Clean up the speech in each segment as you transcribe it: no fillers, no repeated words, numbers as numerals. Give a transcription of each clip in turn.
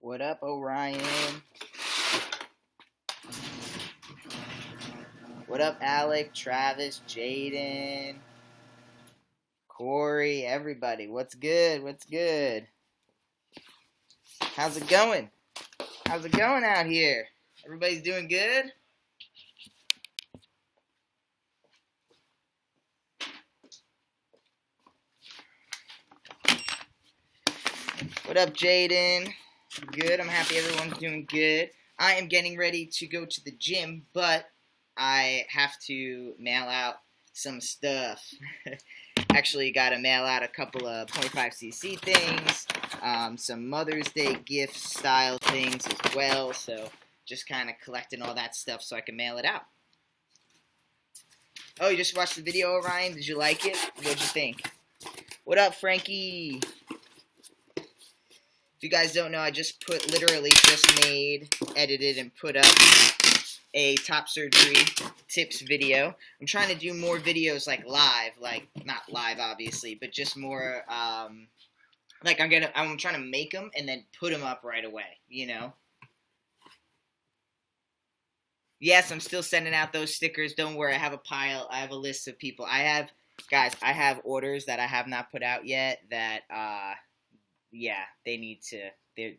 What up, Orion? What up, Alec, Travis, Jaden, Corey, everybody? What's good? What's good? How's it going? How's it going out here? Everybody's doing good? What up, Jaden? Good. I'm happy everyone's doing good. I am getting ready to go to the gym, but I have to mail out some stuff. Actually, got to mail out a couple of 25cc things, some Mother's Day gift style things as well. So just kind of collecting all that stuff so I can mail it out. Oh, you just watched the video, Orion? Did you like it? What'd you think? What up, Frankie? If you guys don't know, I literally just edited and put up a top surgery tips video. I'm trying to do more videos like live, not live obviously, but just more, I'm trying to make them and then put them up right away, you know? Yes, I'm still sending out those stickers. Don't worry, I have a list of people. I have orders that I have not put out yet that, yeah, they need to.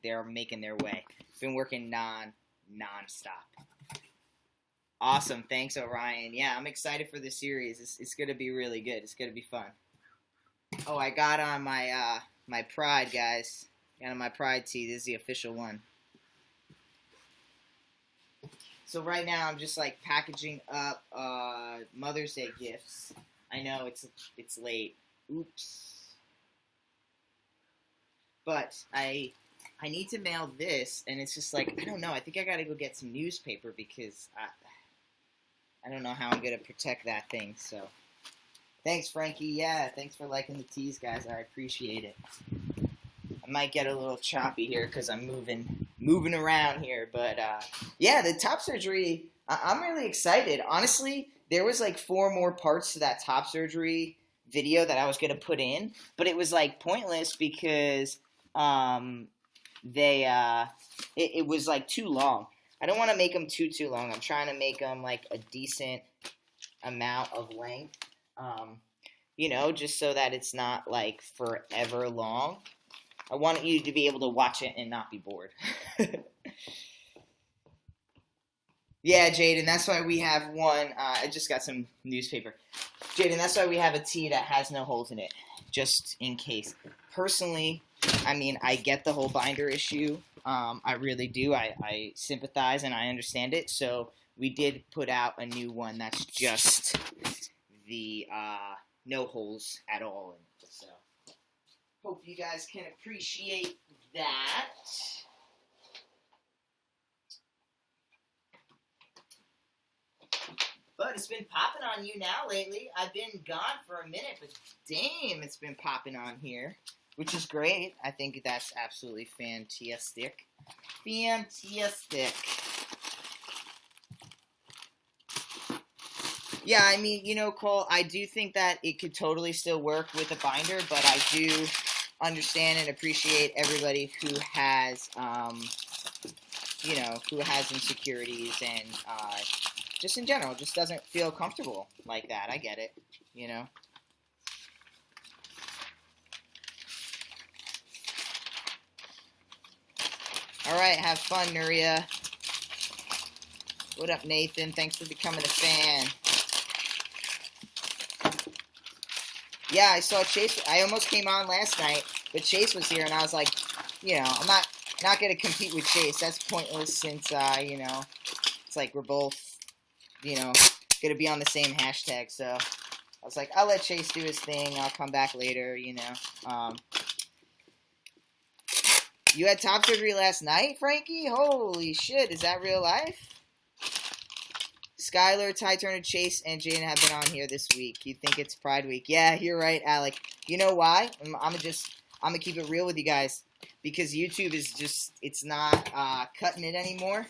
They're making their way. Been working non-stop. Awesome, thanks, Orion. Yeah, I'm excited for the series. It's gonna be really good. It's gonna be fun. Oh, I got on my my Pride, guys. Got on my Pride tee. This is the official one. So right now I'm just like packaging up Mother's Day gifts. I know it's late. Oops. But I need to mail this, and it's just like, I don't know. I think I gotta go get some newspaper because I don't know how I'm gonna protect that thing. So, thanks, Frankie. Yeah, thanks for liking the teas, guys. I appreciate it. I might get a little choppy here because I'm moving around here, but yeah, the top surgery. I'm really excited. Honestly, there was like 4 more parts to that top surgery video that I was gonna put in, but it was like pointless because it was like too long. I don't want to make them too long. I'm trying to make them like a decent amount of length, you know, just so that it's not like forever long. I want you to be able to watch it and not be bored. Yeah, Jaden, that's why we have one. I just got some newspaper. Jaden, that's why we have a tee that has no holes in it, just in case. Personally, I mean, I get the whole binder issue. I really do. I sympathize and I understand it. So we did put out a new one that's just the no holes at all in it. So hope you guys can appreciate that. But it's been popping on YouNow lately. I've been gone for a minute, but damn, it's been popping on here, which is great. I think that's absolutely fantastic. Fantastic. Yeah, I mean, you know, Cole, I do think that it could totally still work with a binder, but I do understand and appreciate everybody who has, you know, who has insecurities and, just in general, just doesn't feel comfortable like that. I get it, you know. All right, have fun, Nuria. What up, Nathan? Thanks for becoming a fan. Yeah, I saw Chase. I almost came on last night, but Chase was here, and I was like, you know, I'm not going to compete with Chase. That's pointless since, you know, it's like we're both, you know, going to be on the same hashtag. So I was like, I'll let Chase do his thing. I'll come back later, you know. You had top surgery last night, Frankie? Holy shit, is that real life? Skylar, Ty Turner, Chase, and Jaden have been on here this week. You think it's Pride Week. Yeah, you're right, Alec. You know why? I'm gonna keep it real with you guys. Because YouTube is just, it's not cutting it anymore.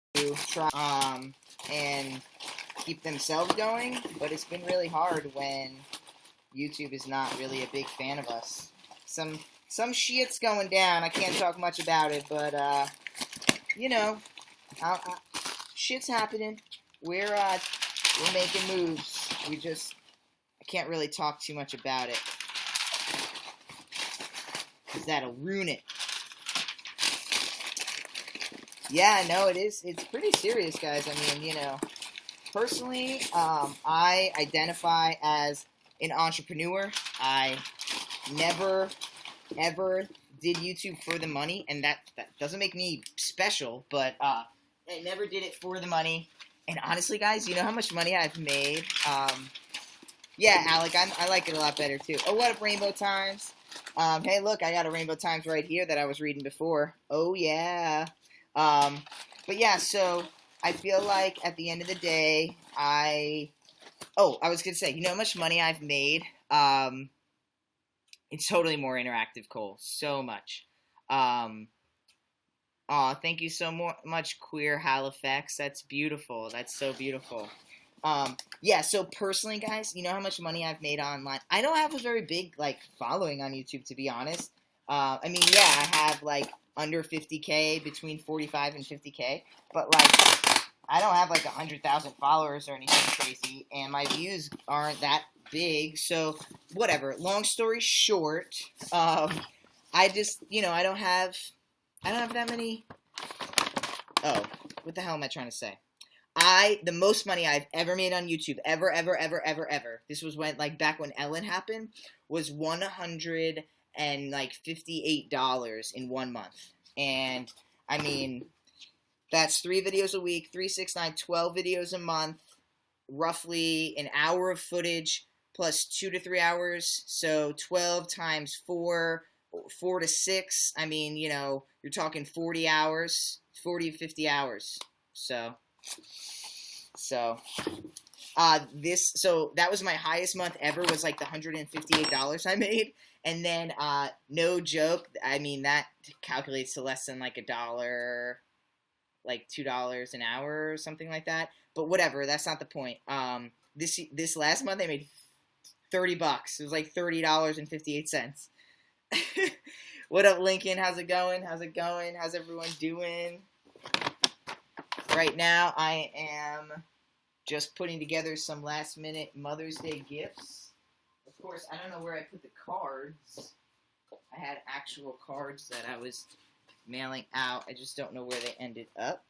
People try and keep themselves going, but it's been really hard when YouTube is not really a big fan of us. Some shit's going down. I can't talk much about it, but you know, shit's happening. We're making moves. I can't really talk too much about it, because that'll ruin it. Yeah, no, it is. It's pretty serious, guys. I mean, personally, I identify as an entrepreneur. I never, ever did YouTube for the money, and that doesn't make me special, but I never did it for the money. And honestly, guys, you know how much money I've made? Yeah, Alec, I like it a lot better, too. Oh, what up, Rainbow Times? Hey, look, I got a Rainbow Times right here that I was reading before. Oh, yeah. But yeah, so I feel like at the end of the day, I was going to say, you know how much money I've made? It's totally more interactive, Cole. So much. Thank you so much, Queer Halifax. That's beautiful. That's so beautiful. Yeah, so personally, guys, you know how much money I've made online? I don't have a very big, following on YouTube, to be honest. I mean, yeah, I have, under 50K, between 45 and 50K, but, I don't have, 100,000 followers or anything crazy, and my views aren't that big, so, whatever. Long story short, I just, I don't have that many, what the hell am I trying to say? The most money I've ever made on YouTube, ever, this was back when Ellen happened, was $158 in 1 month. And, I mean, that's 3 videos a week, 3, 6, 9, 12 videos a month, roughly an hour of footage, plus 2 to 3 hours, so 12 times 4 to 6, I mean, you're talking 40 hours, 40 to 50 hours, so that was my highest month ever, was the $158 I made, and then, no joke, I mean, that calculates to less than a dollar, $2 an hour or something like that, but whatever, that's not the point. This last month I made $30, it was $30.58. What up, Lincoln? How's it going? How's everyone doing? Right now, I am just putting together some last-minute Mother's Day gifts. Of course, I don't know where I put the cards. I had actual cards that I was mailing out. I just don't know where they ended up.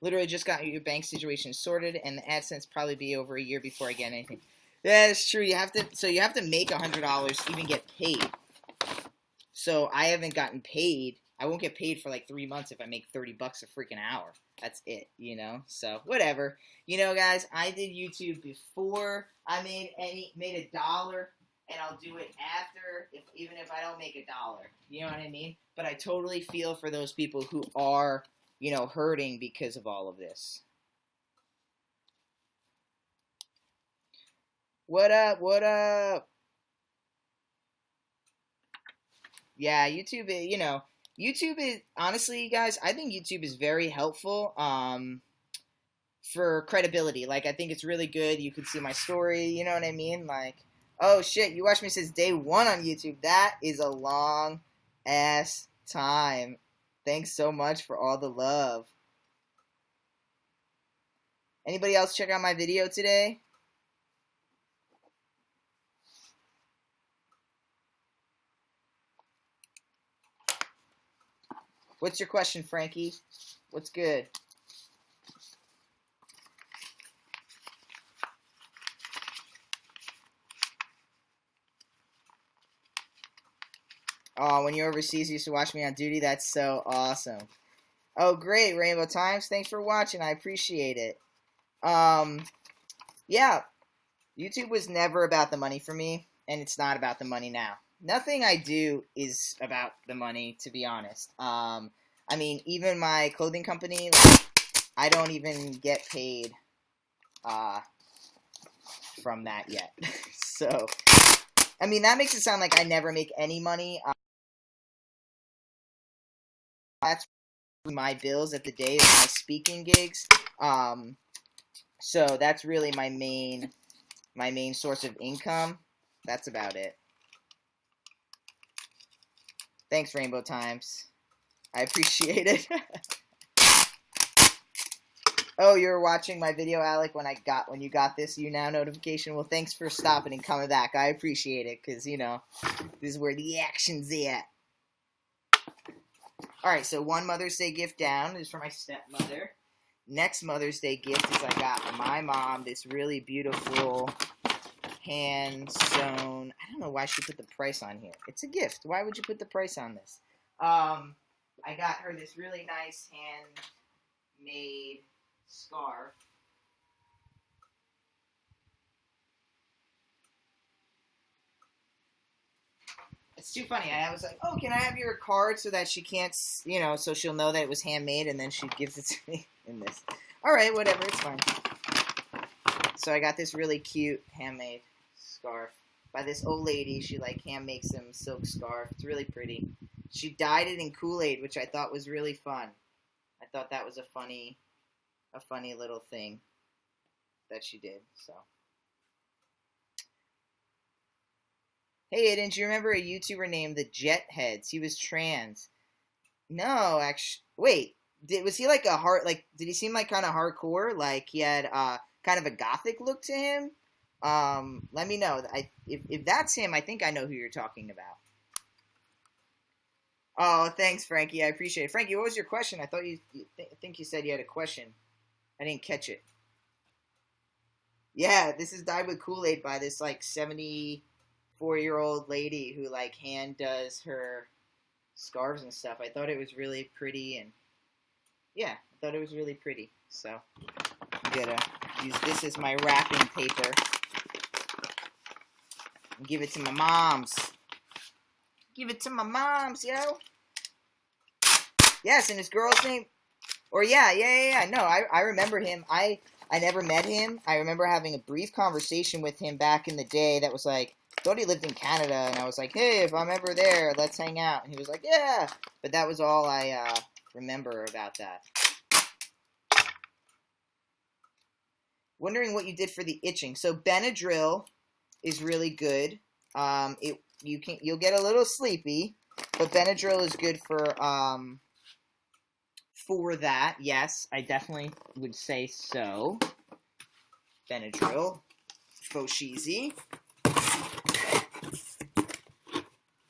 Literally just got your bank situation sorted, and the AdSense probably be over a year before I get anything. Yeah, that's true. You have to make $100 to even get paid. So I haven't gotten paid. I won't get paid for 3 months if I make $30 a freaking hour. That's it, So whatever. Guys, I did YouTube before I made $1, and I'll do it after, even if I don't make $1. You know what I mean? But I totally feel for those people who are, hurting because of all of this. What up? What up? Yeah, YouTube, YouTube is, honestly, guys, I think YouTube is very helpful, for credibility. I think it's really good. You can see my story, you know what I mean? Oh, shit, you watched me since day 1 on YouTube. That is a long-ass time. Thanks so much for all the love. Anybody else check out my video today? What's your question, Frankie? What's good? Oh, when you're overseas, you used to watch me on duty? That's so awesome. Oh, great, Rainbow Times. Thanks for watching. I appreciate it. Yeah, YouTube was never about the money for me, and it's not about the money now. Nothing I do is about the money, to be honest. I mean, even my clothing company, I don't even get paid from that yet. So, I mean, that makes it sound like I never make any money. That's my bills at the day, is my speaking gigs. So that's really my main my main source of income. That's about it. Thanks, Rainbow Times. I appreciate it. Oh, you were watching my video, Alec, when you got this YouNow notification. Well, thanks for stopping and coming back. I appreciate it, because, you know, this is where the action's at. Alright, so one Mother's Day gift down is for my stepmother. Next Mother's Day gift is I got my mom this really beautiful hand-sewn... I don't know why she put the price on here. It's a gift. Why would you put the price on this? I got her this really nice handmade scarf. It's too funny. I was like, oh, can I have your card so that she can't, you know, so she'll know that it was handmade, and then she gives it to me in this. All right, whatever, it's fine. So I got this really cute handmade scarf by this old lady. She, like, hand makes some silk scarf. It's really pretty. She dyed it in Kool-Aid, which I thought was really fun. I thought that was a funny little thing that she did, so. Hey, didn't you remember a YouTuber named the Jetheads? He was trans. No, actually, wait. Was he like did he seem like kind of hardcore? Like he had kind of a gothic look to him? Let me know. If that's him, I think I know who you're talking about. Oh, thanks, Frankie. I appreciate it. Frankie, what was your question? I thought I think you said you had a question. I didn't catch it. Yeah, this is dyed with Kool-Aid by this like 74-year-old lady who like hand does her scarves and stuff. I thought it was really pretty, and yeah, I thought it was really pretty. So I'm gonna use this as my wrapping paper and give it to my moms. Give it to my moms, yo. Yes, and his girl's name. Or yeah. No, I remember him. I never met him. I remember having a brief conversation with him back in the day that was like, thought he lived in Canada, and I was like, hey, if I'm ever there, let's hang out. And he was like, yeah. But that was all I remember about that. Wondering what you did for the itching. So Benadryl is really good. You'll get a little sleepy, but Benadryl is good for that. Yes, I definitely would say so. Benadryl, Foshizi.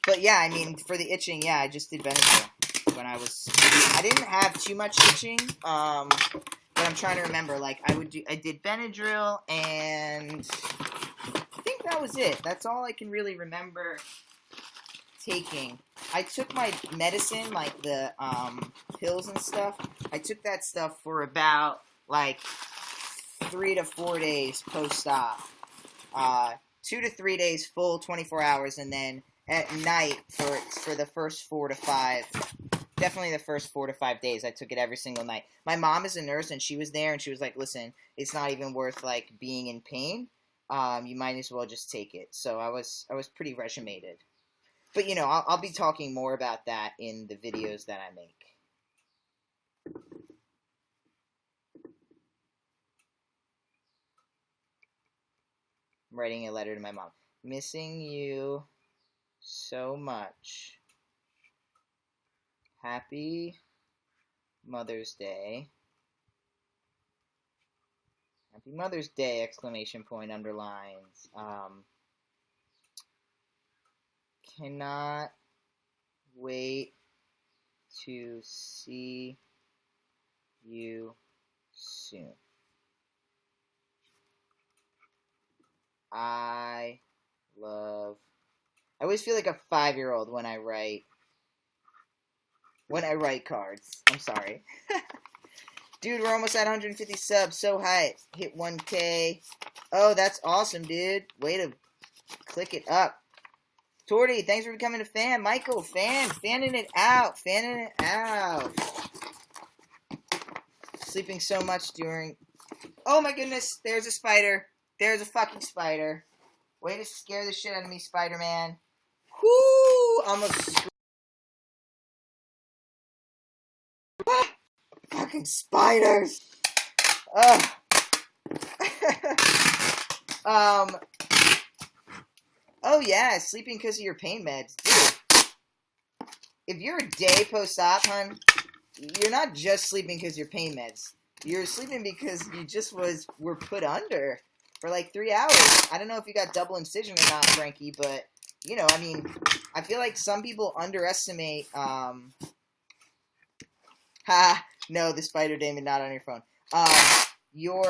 But yeah, I mean, for the itching, yeah, I just did Benadryl when I didn't have too much itching, but I'm trying to remember, like, I did Benadryl, and I think that was it. That's all I can really remember taking. I took my medicine, like the pills and stuff. I took that stuff for about like 3 to 4 days post-op. 2 to 3 days full, 24 hours, and then at night for the first 4 to 5. Definitely the first 4 to 5 days. I took it every single night. My mom is a nurse, and she was there, and she was like, "Listen, it's not even worth like being in pain. You might as well just take it." So I was pretty regimented. But, you know, I'll be talking more about that in the videos that I make. I'm writing a letter to my mom. Missing you so much. Happy Mother's Day. Happy Mother's Day, exclamation point, underlines. Cannot wait to see you soon. I always feel like a 5-year-old when I write cards. I'm sorry. Dude, we're almost at 150 subs. So hype. Hit 1K. Oh, that's awesome, dude. Way to click it up. Torty, thanks for becoming a fan. Michael, fanning it out. Sleeping so much during... Oh my goodness, there's a spider. There's a fucking spider. Way to scare the shit out of me, Spider-Man. Whoo! Almost... Fucking spiders! Ugh. Oh yeah, sleeping because of your pain meds. Dude, if you're a day post-op, hun, you're not just sleeping because of your pain meds. You're sleeping because you just were put under for like 3 hours. I don't know if you got double incision or not, Frankie, but, you know, I mean, I feel like some people underestimate, no, the spider Damon, not on your phone. People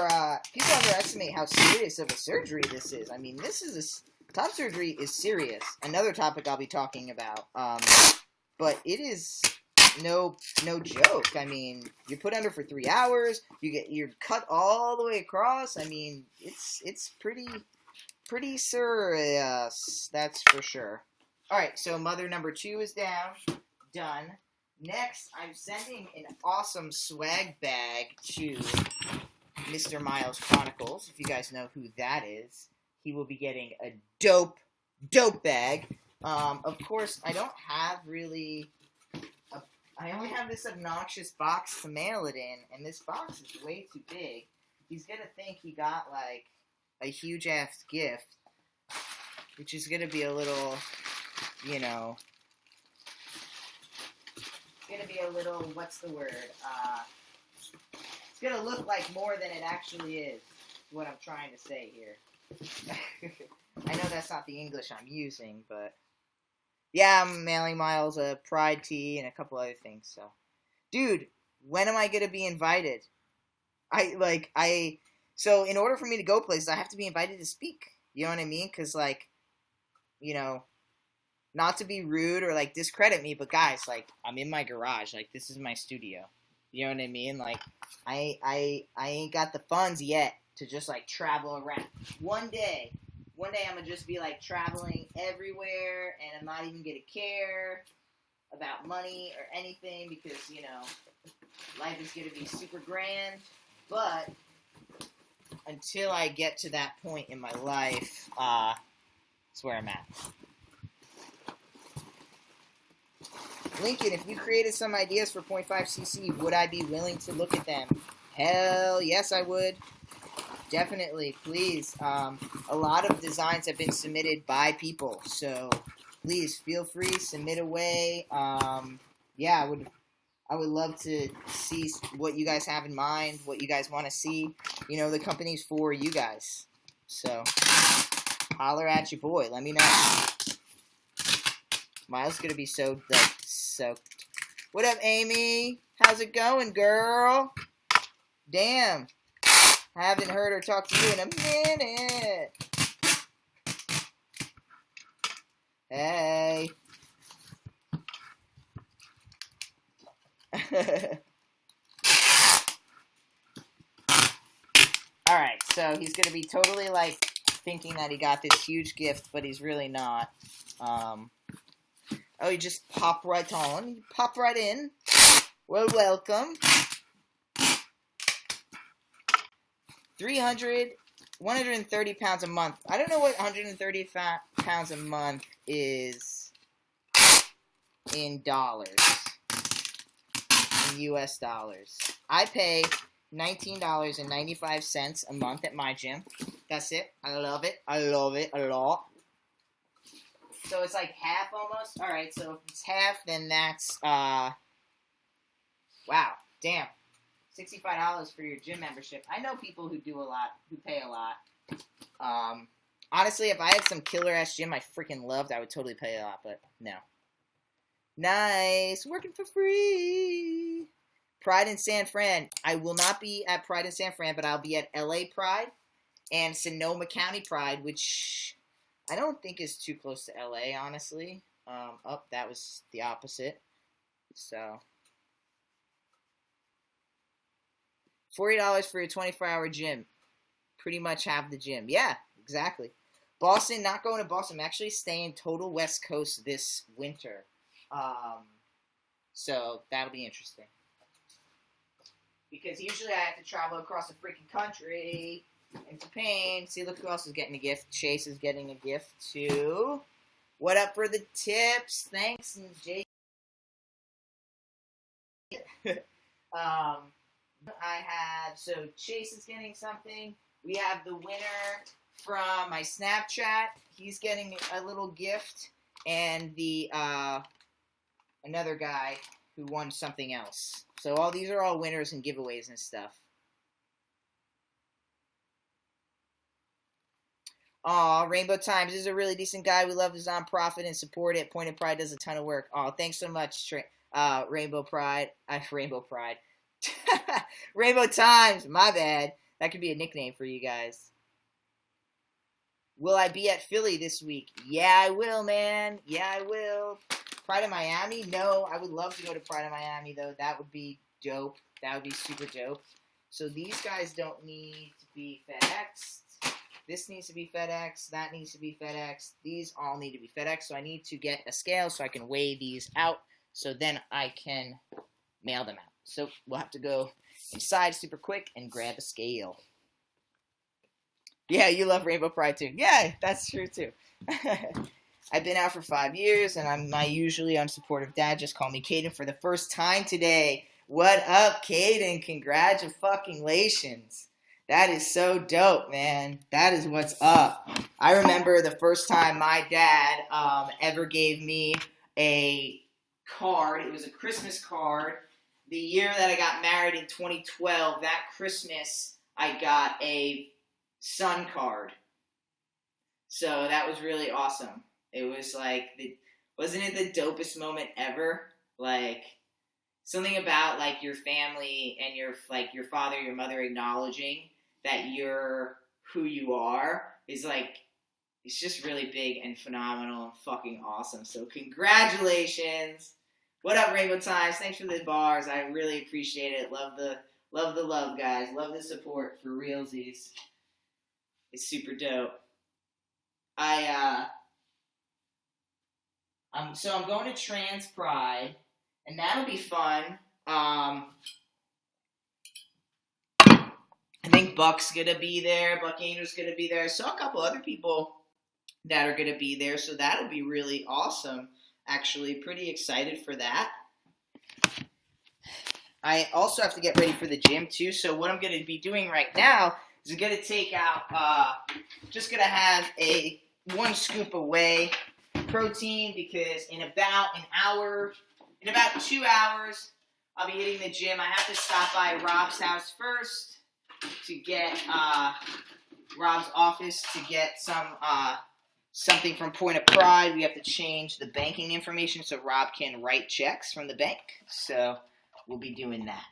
underestimate how serious of a surgery this is. I mean, top surgery is serious. Another topic I'll be talking about. But it is no joke. I mean, you're put under for 3 hours. You're cut all the way across. I mean, it's pretty serious. That's for sure. All right, so mother number 2 is down. Done. Next, I'm sending an awesome swag bag to Mr. Miles Chronicles. If you guys know who that is, he will be getting a dope bag. Of course, I don't have really. I only have this obnoxious box to mail it in, and this box is way too big. He's gonna think he got like a huge ass gift, which is gonna be a little, you know. Gonna be a little, what's the word? It's gonna look like more than it actually is what I'm trying to say here. I know that's not the English I'm using, but yeah, I'm mailing Miles a Pride tee and a couple other things. So, dude, when am I gonna be invited? So in order for me to go places, I have to be invited to speak. You know what I mean? Because, like, you know, not to be rude or, like, discredit me, but guys, like, I'm in my garage. Like, this is my studio. You know what I mean? Like, I ain't got the funds yet to just, like, travel around. One day I'm gonna just be, like, traveling everywhere, and I'm not even gonna care about money or anything because, you know, life is gonna be super grand. But until I get to that point in my life, that's where I'm at. Lincoln, if you created some ideas for 0.5cc, would I be willing to look at them? Hell yes, I would. Definitely, please. A lot of designs have been submitted by people, so please feel free, submit away. Yeah, I would love to see what you guys have in mind, what you guys want to see. You know, the company's for you guys. So, holler at your boy. Let me know. Miles is going to be so soaked. What up, Amy? How's it going, girl? Damn. I haven't heard her talk to you in a minute. Hey. Alright, so he's going to be totally, like, thinking that he got this huge gift, but he's really not. Oh, you just pop right on. You pop right in. Well, welcome. 130 pounds a month. I don't know what 130 pounds a month is in dollars. In US dollars. I pay $19.95 a month at my gym. That's it. I love it. I love it a lot. So it's like half almost. All right, so if it's half, then that's, wow, damn, $65 for your gym membership. I know people who do a lot, who pay a lot. Honestly, if I had some killer-ass gym I freaking loved, I would totally pay a lot, but no. Nice, working for free. Pride in San Fran. I will not be at Pride in San Fran, but I'll be at LA Pride and Sonoma County Pride, which I don't think is too close to LA, honestly. That was the opposite. So, $40 for a 24-hour gym. Pretty much have the gym. Yeah, exactly. Boston, not going to Boston. I'm actually staying total West Coast this winter. So, that'll be interesting. Because usually I have to travel across the freaking country. Into pain. See, look who else is getting a gift. Chase is getting a gift too. What up for the tips? Thanks, Jay. So Chase is getting something. We have the winner from my Snapchat. He's getting a little gift, and the another guy who won something else. So all these are all winners and giveaways and stuff. Aw, Rainbow Times. This is a really decent guy. We love his nonprofit and support it. Point of Pride does a ton of work. Aw, thanks so much, Rainbow Pride. Rainbow Pride. Rainbow Times. My bad. That could be a nickname for you guys. Will I be at Philly this week? Yeah, I will, man. Yeah, I will. Pride of Miami? No, I would love to go to Pride of Miami, though. That would be dope. That would be super dope. So these guys don't need to be FedExed. This needs to be FedEx. That needs to be FedEx. These all need to be FedEx. So I need to get a scale so I can weigh these out. So then I can mail them out. So we'll have to go inside super quick and grab a scale. Yeah, you love Rainbow Pride too. Yeah, that's true too. I've been out for 5 years, and I'm my usually unsupportive dad. Just call me Caden for the first time today. What up, Caden? Congratulations. That is so dope, man. That is what's up. I remember the first time my dad ever gave me a card. It was a Christmas card. The year that I got married in 2012, that Christmas, I got a son card. So that was really awesome. It was like, wasn't it the dopest moment ever? Like, something about like your family and your father, your mother acknowledging that you're who you are is like, it's just really big and phenomenal and fucking awesome. So congratulations. What up, Rainbow Times? Thanks for the bars. I really appreciate it. Love the love, guys. Love the support for realsies. It's super dope. So I'm going to Trans Pride, and that'll be fun. I think Buck's gonna be there. Buck Angel's gonna be there. I saw a couple other people that are gonna be there, so that'll be really awesome. Actually, pretty excited for that. I also have to get ready for the gym too. So what I'm gonna be doing right now is gonna take out. Just gonna have a 1 scoop of whey protein because in about 2 hours, I'll be hitting the gym. I have to stop by Rob's house first to get Rob's office to get something from Point of Pride. We have to change the banking information so Rob can write checks from the bank. So we'll be doing that.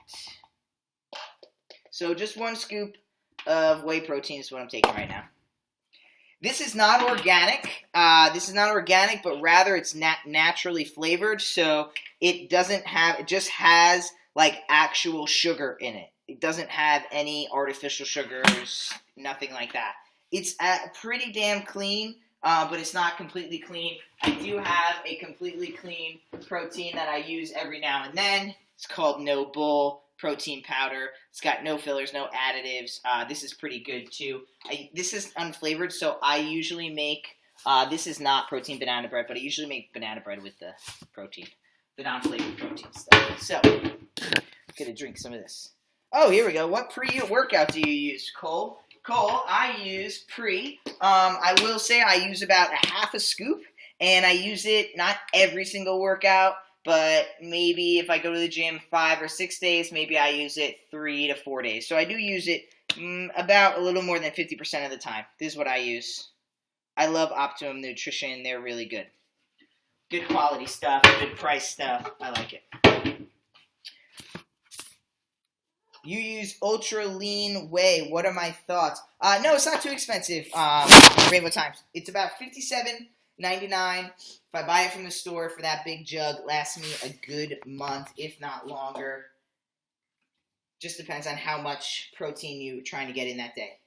So just 1 scoop of whey protein is what I'm taking right now. This is not organic. But rather it's naturally flavored. So it just has like actual sugar in it. It doesn't have any artificial sugars, nothing like that. It's pretty damn clean, but it's not completely clean. I do have a completely clean protein that I use every now and then. It's called No Bull protein powder. It's got no fillers, no additives. This is pretty good too. This is unflavored, so I usually make, this is not protein banana bread, but I usually make banana bread with the protein, the non-flavored protein stuff. So, I'm going to drink some of this. Oh, here we go. What pre-workout do you use, Cole? Cole, I use pre. I will say I use about a half a scoop, and I use it not every single workout, but maybe if I go to the gym 5 or 6 days, maybe I use it 3 to 4 days. So I do use it about a little more than 50% of the time. This is what I use. I love Optimum Nutrition. They're really good. Good quality stuff, good price stuff. I like it. You use ultra lean whey. What are my thoughts? No, it's not too expensive. Rainbow Times. It's about $57.99. If I buy it from the store for that big jug, it lasts me a good month, if not longer. Just depends on how much protein you're trying to get in that day.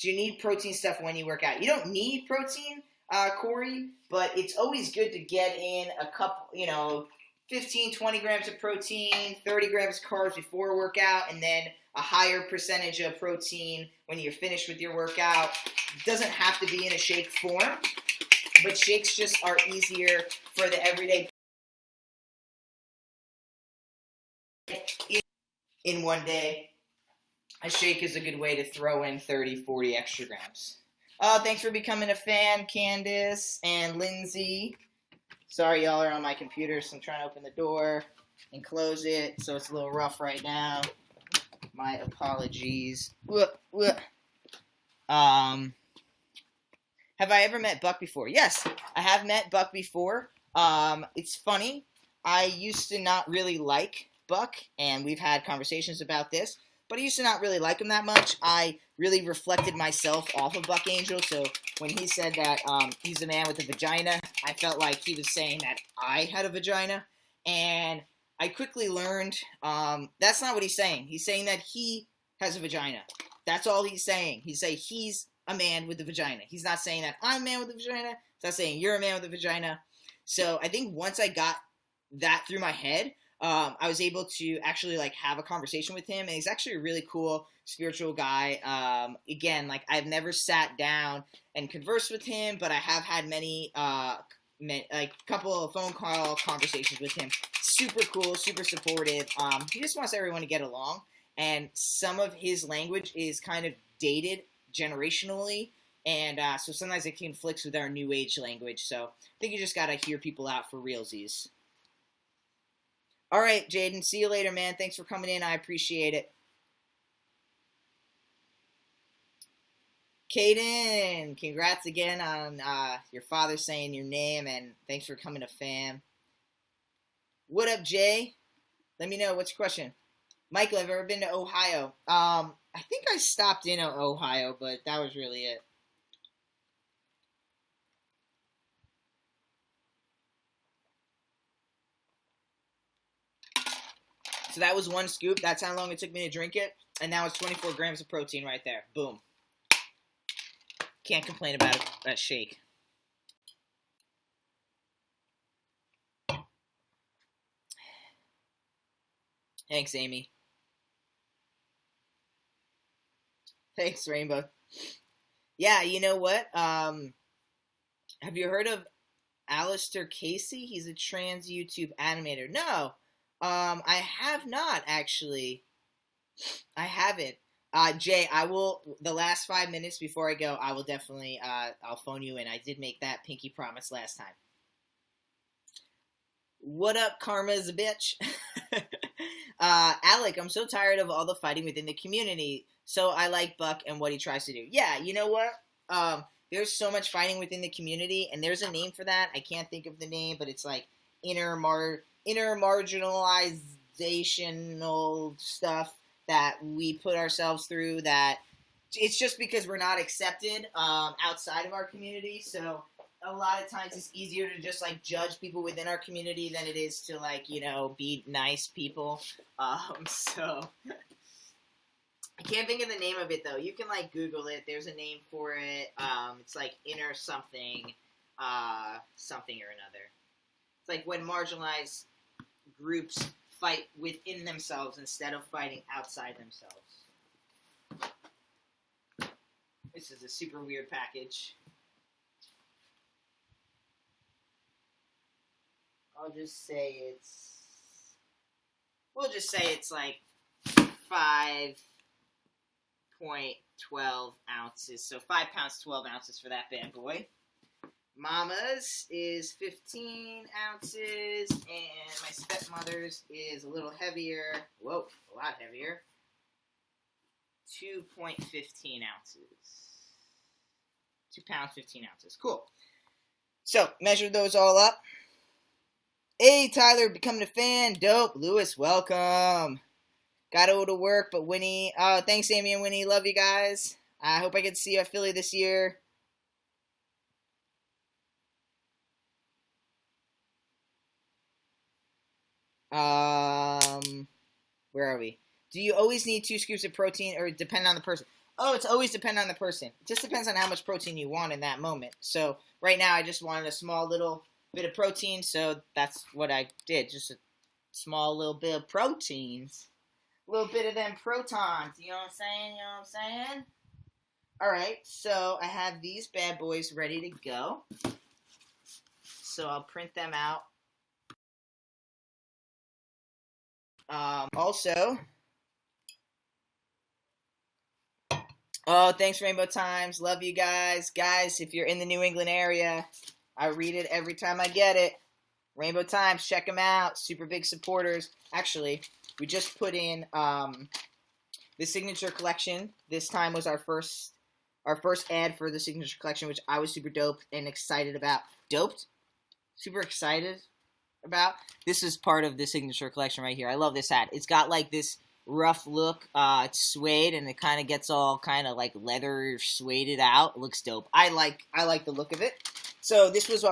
Do you need protein stuff when you work out? You don't need protein, Corey, but it's always good to get in a couple, 15, 20 grams of protein, 30 grams of carbs before a workout, and then a higher percentage of protein when you're finished with your workout. It doesn't have to be in a shake form, but shakes just are easier for the everyday in one day. A shake is a good way to throw in 30, 40 extra grams. Thanks for becoming a fan, Candace and Lindsay. Sorry, y'all are on my computer, so I'm trying to open the door and close it, so it's a little rough right now. My apologies. Have I ever met Buck before? Yes, I have met Buck before. It's funny. I used to not really like Buck, and we've had conversations about this, but I used to not really like him that much. I really reflected myself off of Buck Angel, so when he said that he's a man with a vagina, I felt like he was saying that I had a vagina, and I quickly learned that's not what he's saying. He's saying that he has a vagina. That's all he's saying. He's saying he's a man with a vagina. He's not saying that I'm a man with a vagina. He's not saying you're a man with a vagina. So I think once I got that through my head, I was able to actually like have a conversation with him, and he's actually a really cool spiritual guy. Again, like I've never sat down and conversed with him, but I have had many like couple of phone call conversations with him. Super cool, super supportive. He just wants everyone to get along, and some of his language is kind of dated generationally, and so sometimes it conflicts with our new age language. So I think you just gotta hear people out for realsies. All right, Jaden, see you later, man. Thanks for coming in. I appreciate it. Kaden, congrats again on your father saying your name, and thanks for coming to fam. What up, Jay? Let me know. What's your question? Michael, have you ever been to Ohio? I think I stopped in Ohio, but that was really it. So that was one scoop. That's how long it took me to drink it. And now it's 24 grams of protein right there. Boom. Can't complain about a shake. Thanks, Amy. Thanks, Rainbow. Yeah, you know what? Have you heard of Alistair Casey? He's a trans YouTube animator. No, I have not actually. I haven't. Jay, I will. The last 5 minutes before I go, I will definitely. I'll phone you in. I did make that pinky promise last time. What up, Karma is a bitch. Alec, I'm so tired of all the fighting within the community. So I like Buck and what he tries to do. Yeah, you know what? There's so much fighting within the community, and there's a name for that. I can't think of the name, but it's like inner marginalizational stuff that we put ourselves through. That it's just because we're not accepted outside of our community. So a lot of times it's easier to just like judge people within our community than it is to like be nice people. So. I can't think of the name of it, though. You can, like, Google it. There's a name for it. It's, like, inner something, something or another. It's like when marginalized groups fight within themselves instead of fighting outside themselves. This is a super weird package. We'll just say it's, like, 5.12 ounces. So 5 pounds, 12 ounces for that bad boy. Mama's is 15 ounces, and my stepmother's is a little heavier. Whoa, a lot heavier. 2.15 ounces. 2 pounds, 15 ounces. Cool. So, measured those all up. Hey, Tyler, becoming a fan. Dope. Lewis, welcome. Gotta go to work, but Winnie. Thanks, Amy and Winnie. Love you guys. I hope I get to see you at Philly this year. Where are we? Do you always need 2 scoops of protein, or depend on the person? Oh, it's always depend on the person. It just depends on how much protein you want in that moment. So right now, I just wanted a small little bit of protein, so that's what I did. Just a small little bit of proteins. A little bit of them protons. You know what I'm saying? You know what I'm saying? All right, so I have these bad boys ready to go. So I'll print them out. Also, Oh, thanks, Rainbow Times. Love you guys. Guys, if you're in the New England area, I read it every time I get it. Rainbow Times, check them out. Super big supporters. Actually, we just put in the signature collection. This time was our first ad for the signature collection, which I was super dope and excited about. Doped? Super excited about. This is part of the signature collection right here. I love this hat. It's got like this rough look. It's suede and it kind of gets all kind of like leather sueded out. It looks dope. I like the look of it. So this was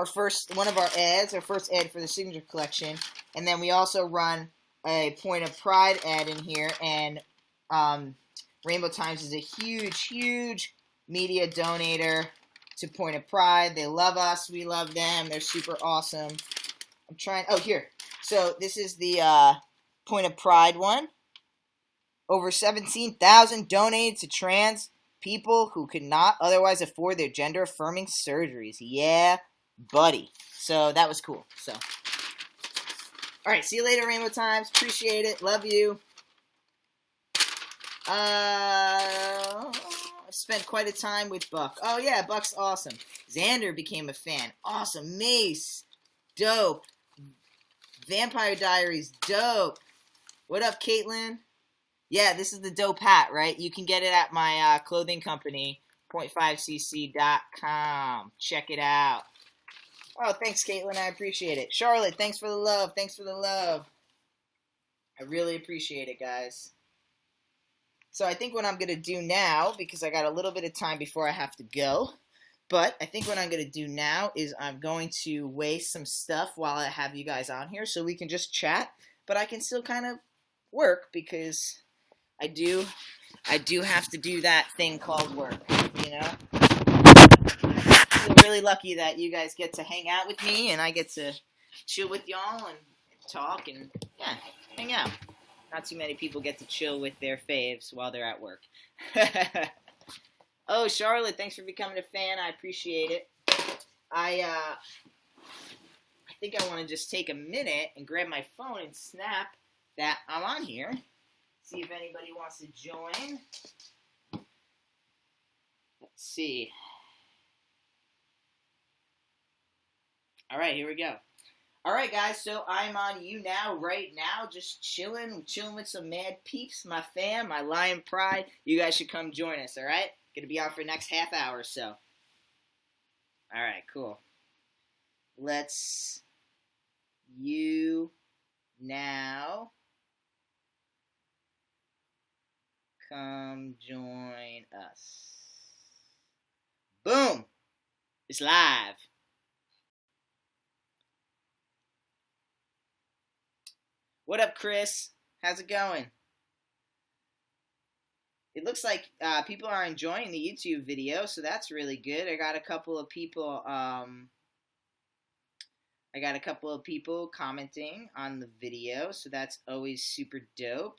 one of our ads, our first ad for the signature collection, and then we also run a Point of Pride ad in here, and Rainbow Times is a huge media donator to Point of Pride. They love us, we love them. They're super awesome. Here. So this is the Point of Pride one. Over 17,000 donated to trans people who could not otherwise afford their gender-affirming surgeries. Yeah, buddy. So that was cool. So, all right. See you later, Rainbow Times. Appreciate it. Love you. I spent quite a time with Buck. Oh yeah, Buck's awesome. Xander became a fan. Awesome. Mace, dope. Vampire Diaries, dope. What up, Caitlin? Yeah, this is the dope hat, right? You can get it at my clothing company, point5cc.com. Check it out. Oh, thanks, Caitlin. I appreciate it. Charlotte, thanks for the love. Thanks for the love. I really appreciate it, guys. So I think what I'm going to do now, because I got a little bit of time before I have to go, but I think what I'm going to do now is I'm going to weigh some stuff while I have you guys on here so we can just chat, but I can still kind of work because I do have to do that thing called work, you know? I feel really lucky that you guys get to hang out with me and I get to chill with y'all and talk and, yeah, hang out. Not too many people get to chill with their faves while they're at work. Oh, Charlotte, thanks for becoming a fan. I appreciate it. I think I want to just take a minute and grab my phone and snap that I'm on here. See if anybody wants to join. Let's see. All right, here we go. All right, guys, so I'm on YouNow right now, just chilling with some mad peeps, my fam, my Lion Pride. You guys should come join us, all right? Gonna be on for the next half hour or so. All right, cool. Let's YouNow come join us. Boom! It's live. What up, Chris? How's it going? It looks like people are enjoying the YouTube video, so that's really good. I got a couple of people commenting on the video, so that's always super dope.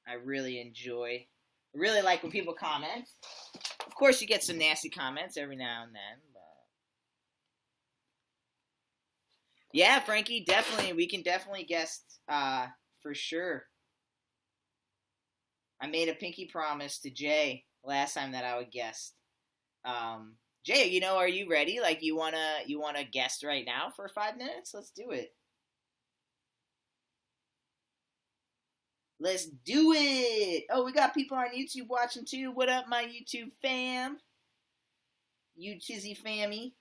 I really like when people comment. Of course, you get some nasty comments every now and then, but yeah, Frankie, definitely. We can definitely guest for sure. I made a pinky promise to Jay last time that I would guest. Jay, are you ready? Like, you wanna guest right now for 5 minutes? Let's do it. Let's do it. Oh, we got people on YouTube watching too. What up, my YouTube fam? You tizzy fammy.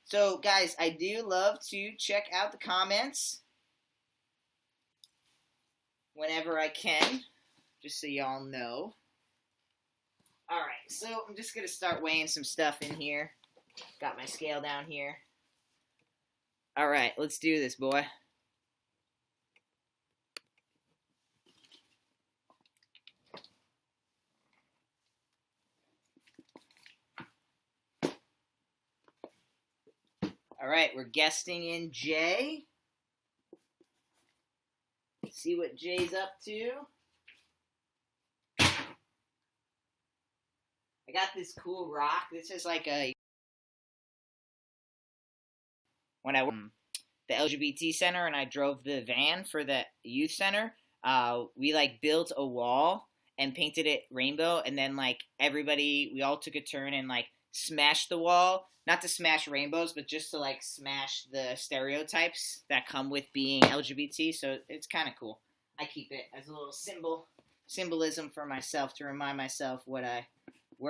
So guys, I do love to check out the comments whenever I can, just so y'all know. Alright, so I'm just going to start weighing some stuff in here. Got my scale down here. Alright, let's do this, boy. Alright, we're guesting in Jay. See what Jay's up to. I got this cool rock. This is like a the LGBT center and I drove the van for the youth center, we like built a wall and painted it rainbow, and then like we all took a turn and like smashed the wall, not to smash rainbows, but just to like smash the stereotypes that come with being LGBT. So it's kind of cool. I keep it as a little symbolism for myself to remind myself where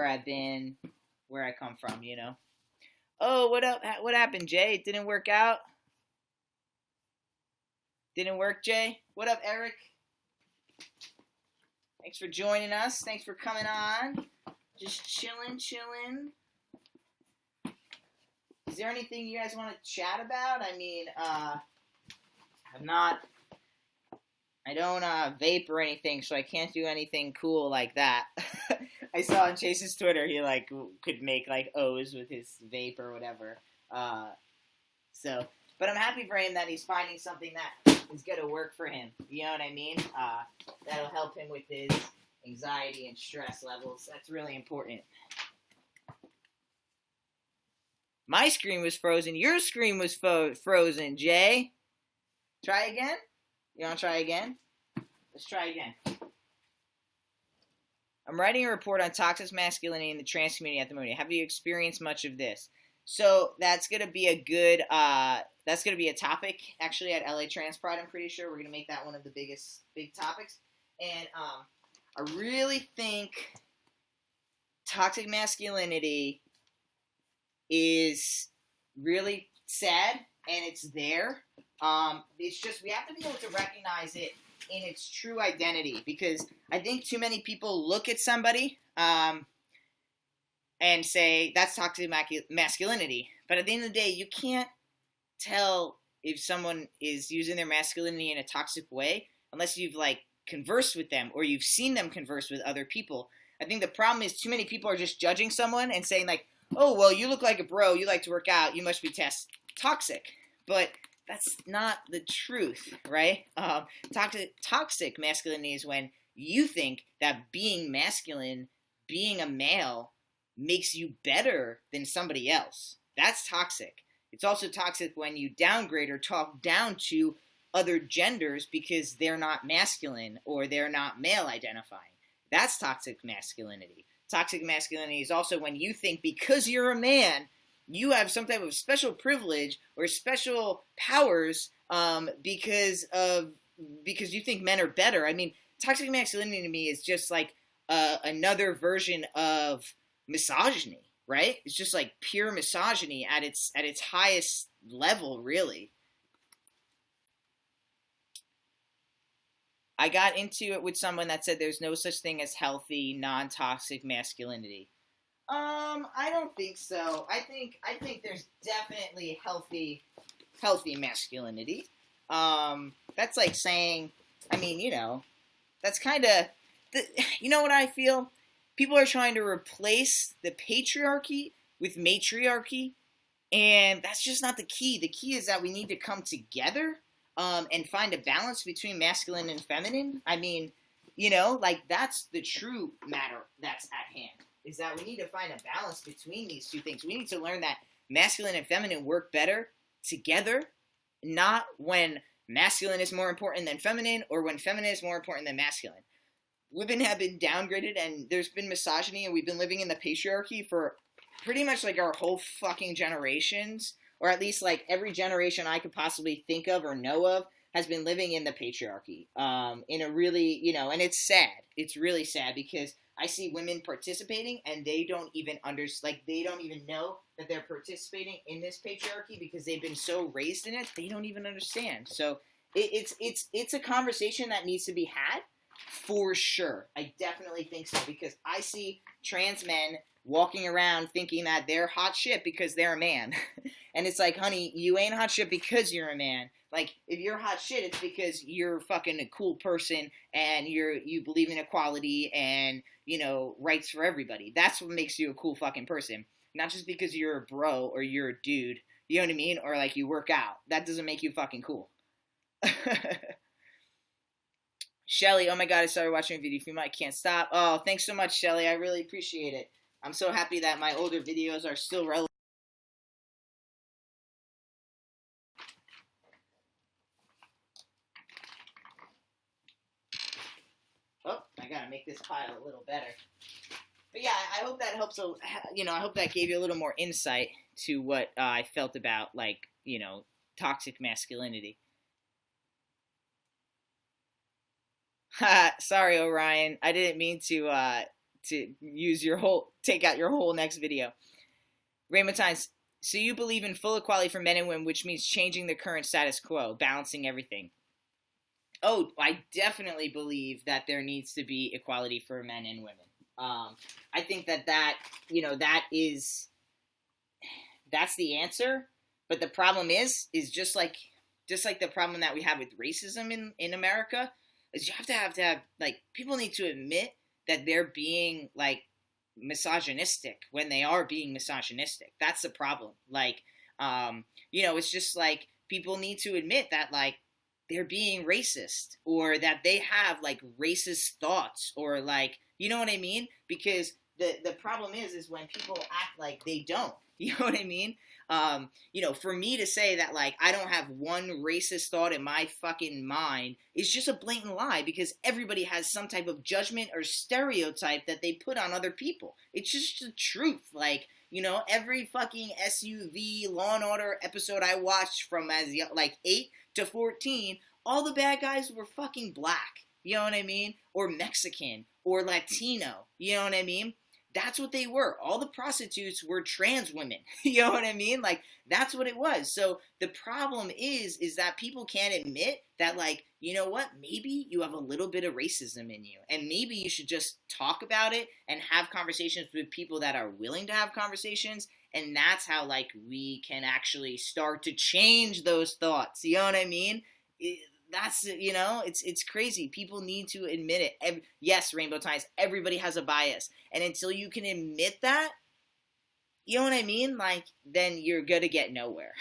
I've been, where I come from, you know. Oh, what up? What happened, Jay? It didn't work out? Didn't work, Jay? What up, Eric? Thanks for joining us. Thanks for coming on. Just chilling. Is there anything you guys want to chat about? I mean, I don't vape or anything, so I can't do anything cool like that. I saw on Chase's Twitter he like could make like O's with his vape or whatever. But I'm happy for him that he's finding something that is gonna work for him. You know what I mean? That'll help him with his anxiety and stress levels. That's really important. My screen was frozen. Your screen was frozen, Jay. Try again? You want to try again? Let's try again. I'm writing a report on toxic masculinity in the trans community at the moment. Have you experienced much of this? So that's going to be a good, that's going to be a topic, actually, at LA Trans Pride, I'm pretty sure. We're going to make that one of the big topics. And I really think toxic masculinity is really sad, and it's there. It's just we have to be able to recognize it in its true identity, because I think too many people look at somebody and say that's toxic masculinity. But at the end of the day, you can't tell if someone is using their masculinity in a toxic way unless you've like conversed with them or you've seen them converse with other people. I think the problem is too many people are just judging someone and saying like, oh, well, you look like a bro, you like to work out, you must be toxic. But that's not the truth, right? Toxic masculinity is when you think that being masculine, being a male, makes you better than somebody else. That's toxic. It's also toxic when you downgrade or talk down to other genders because they're not masculine or they're not male identifying. That's toxic masculinity. Toxic masculinity is also when you think because you're a man, you have some type of special privilege or special powers because you think men are better. I mean, toxic masculinity to me is just like another version of misogyny, right? It's just like pure misogyny at its highest level, really. I got into it with someone that said there's no such thing as healthy, non-toxic masculinity. I don't think so. I think there's definitely healthy masculinity. That's like saying, I mean, you know, that's kind of, you know what I feel? People are trying to replace the patriarchy with matriarchy, and that's just not the key. The key is that we need to come together and find a balance between masculine and feminine. I mean, you know, like that's the true matter that's at hand, is that we need to find a balance between these two things. We need to learn that masculine and feminine work better together, not when masculine is more important than feminine or when feminine is more important than masculine. Women have been downgraded and there's been misogyny, and we've been living in the patriarchy for pretty much like our whole fucking generations, or at least like every generation I could possibly think of or know of has been living in the patriarchy in a really, you know, and it's sad. It's really sad because I see women participating and they don't even they don't even know that they're participating in this patriarchy because they've been so raised in it, they don't even understand. So it's a conversation that needs to be had for sure. I definitely think so, because I see trans men walking around thinking that they're hot shit because they're a man. And it's like, honey, you ain't hot shit because you're a man. Like, if you're hot shit, it's because you're fucking a cool person and you believe in equality and, you know, rights for everybody. That's what makes you a cool fucking person. Not just because you're a bro or you're a dude. You know what I mean? Or like you work out. That doesn't make you fucking cool. Shelly, oh my god, I started watching a video. If you might, can't stop. Oh, thanks so much, Shelly. I really appreciate it. I'm so happy that my older videos are still relevant. gotta make this pile a little better. But yeah, I hope that helps. I hope that gave you a little more insight to what I felt about, like, toxic masculinity. Sorry, Orion. I didn't mean to take out your whole next video. Raymond Tynes, so you believe in full equality for men and women, which means changing the current status quo, balancing everything. Oh, I definitely believe that there needs to be equality for men and women. I think that's the answer. But the problem is just like the problem that we have with racism in America, is you have to have like, people need to admit that they're being like misogynistic when they are being misogynistic. That's the problem. Like, it's just like, people need to admit that, like, they're being racist, or that they have like racist thoughts, or like, you know what I mean? Because the problem is when people act like they don't. You know what I mean? For me to say that, like, I don't have one racist thought in my fucking mind is just a blatant lie, because everybody has some type of judgment or stereotype that they put on other people. It's just the truth. Like, every fucking SUV Law and Order episode I watched from as young, like 8 to 14, all the bad guys were fucking black. You know what I mean? Or Mexican, or Latino. You know what I mean? That's what they were. All the prostitutes were trans women. You know what I mean? Like, that's what it was. So the problem is that people can't admit that, like, you know what? Maybe you have a little bit of racism in you, and maybe you should just talk about it and have conversations with people that are willing to have conversations. And that's how, like, we can actually start to change those thoughts. You know what I mean? It's crazy. People need to admit it. Yes, Rainbow Ties, everybody has a bias. And until you can admit that, you know what I mean? Like, then you're going to get nowhere.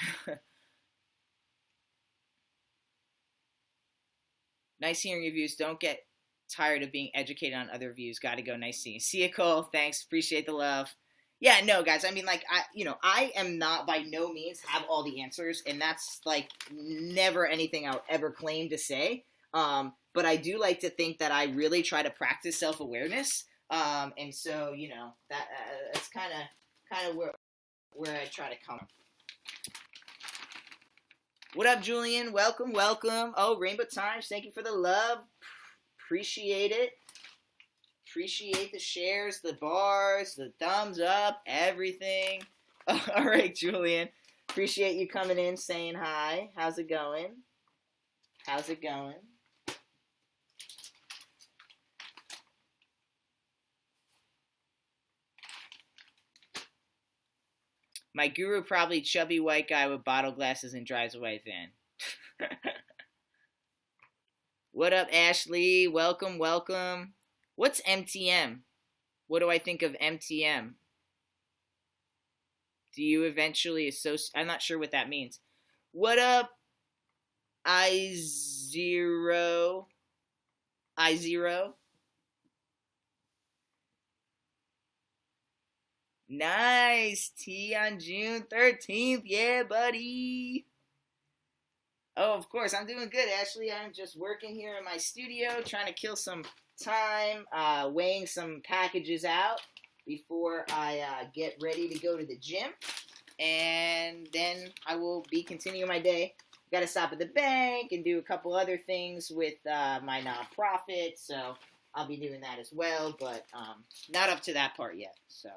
Nice hearing your views. Don't get tired of being educated on other views. Got to go. Nice seeing you. See you, Cole. Thanks. Appreciate the love. Yeah, no, guys, I mean, like, I am not, by no means, have all the answers, and that's, like, never anything I'll ever claim to say, but I do like to think that I really try to practice self-awareness, and so, that's kind of where I try to come. What up, Julian? Welcome. Oh, Rainbow Times, thank you for the love. Appreciate it. Appreciate the shares, the bars, the thumbs up, everything. Oh, all right, Julian. Appreciate you coming in, saying hi. How's it going? My guru, probably chubby white guy with bottle glasses and drives a white van. What up, Ashley? Welcome. What's MTM? What do I think of MTM? Do you eventually associate? I'm not sure what that means. What up, I0? Nice. Tea on June 13th. Yeah, buddy. Oh, of course. I'm doing good, Ashley. I'm just working here in my studio, trying to kill some time, weighing some packages out before I get ready to go to the gym, and then I will be continuing my day. Got to stop at the bank and do a couple other things with my nonprofit, so I'll be doing that as well, but not up to that part yet. So,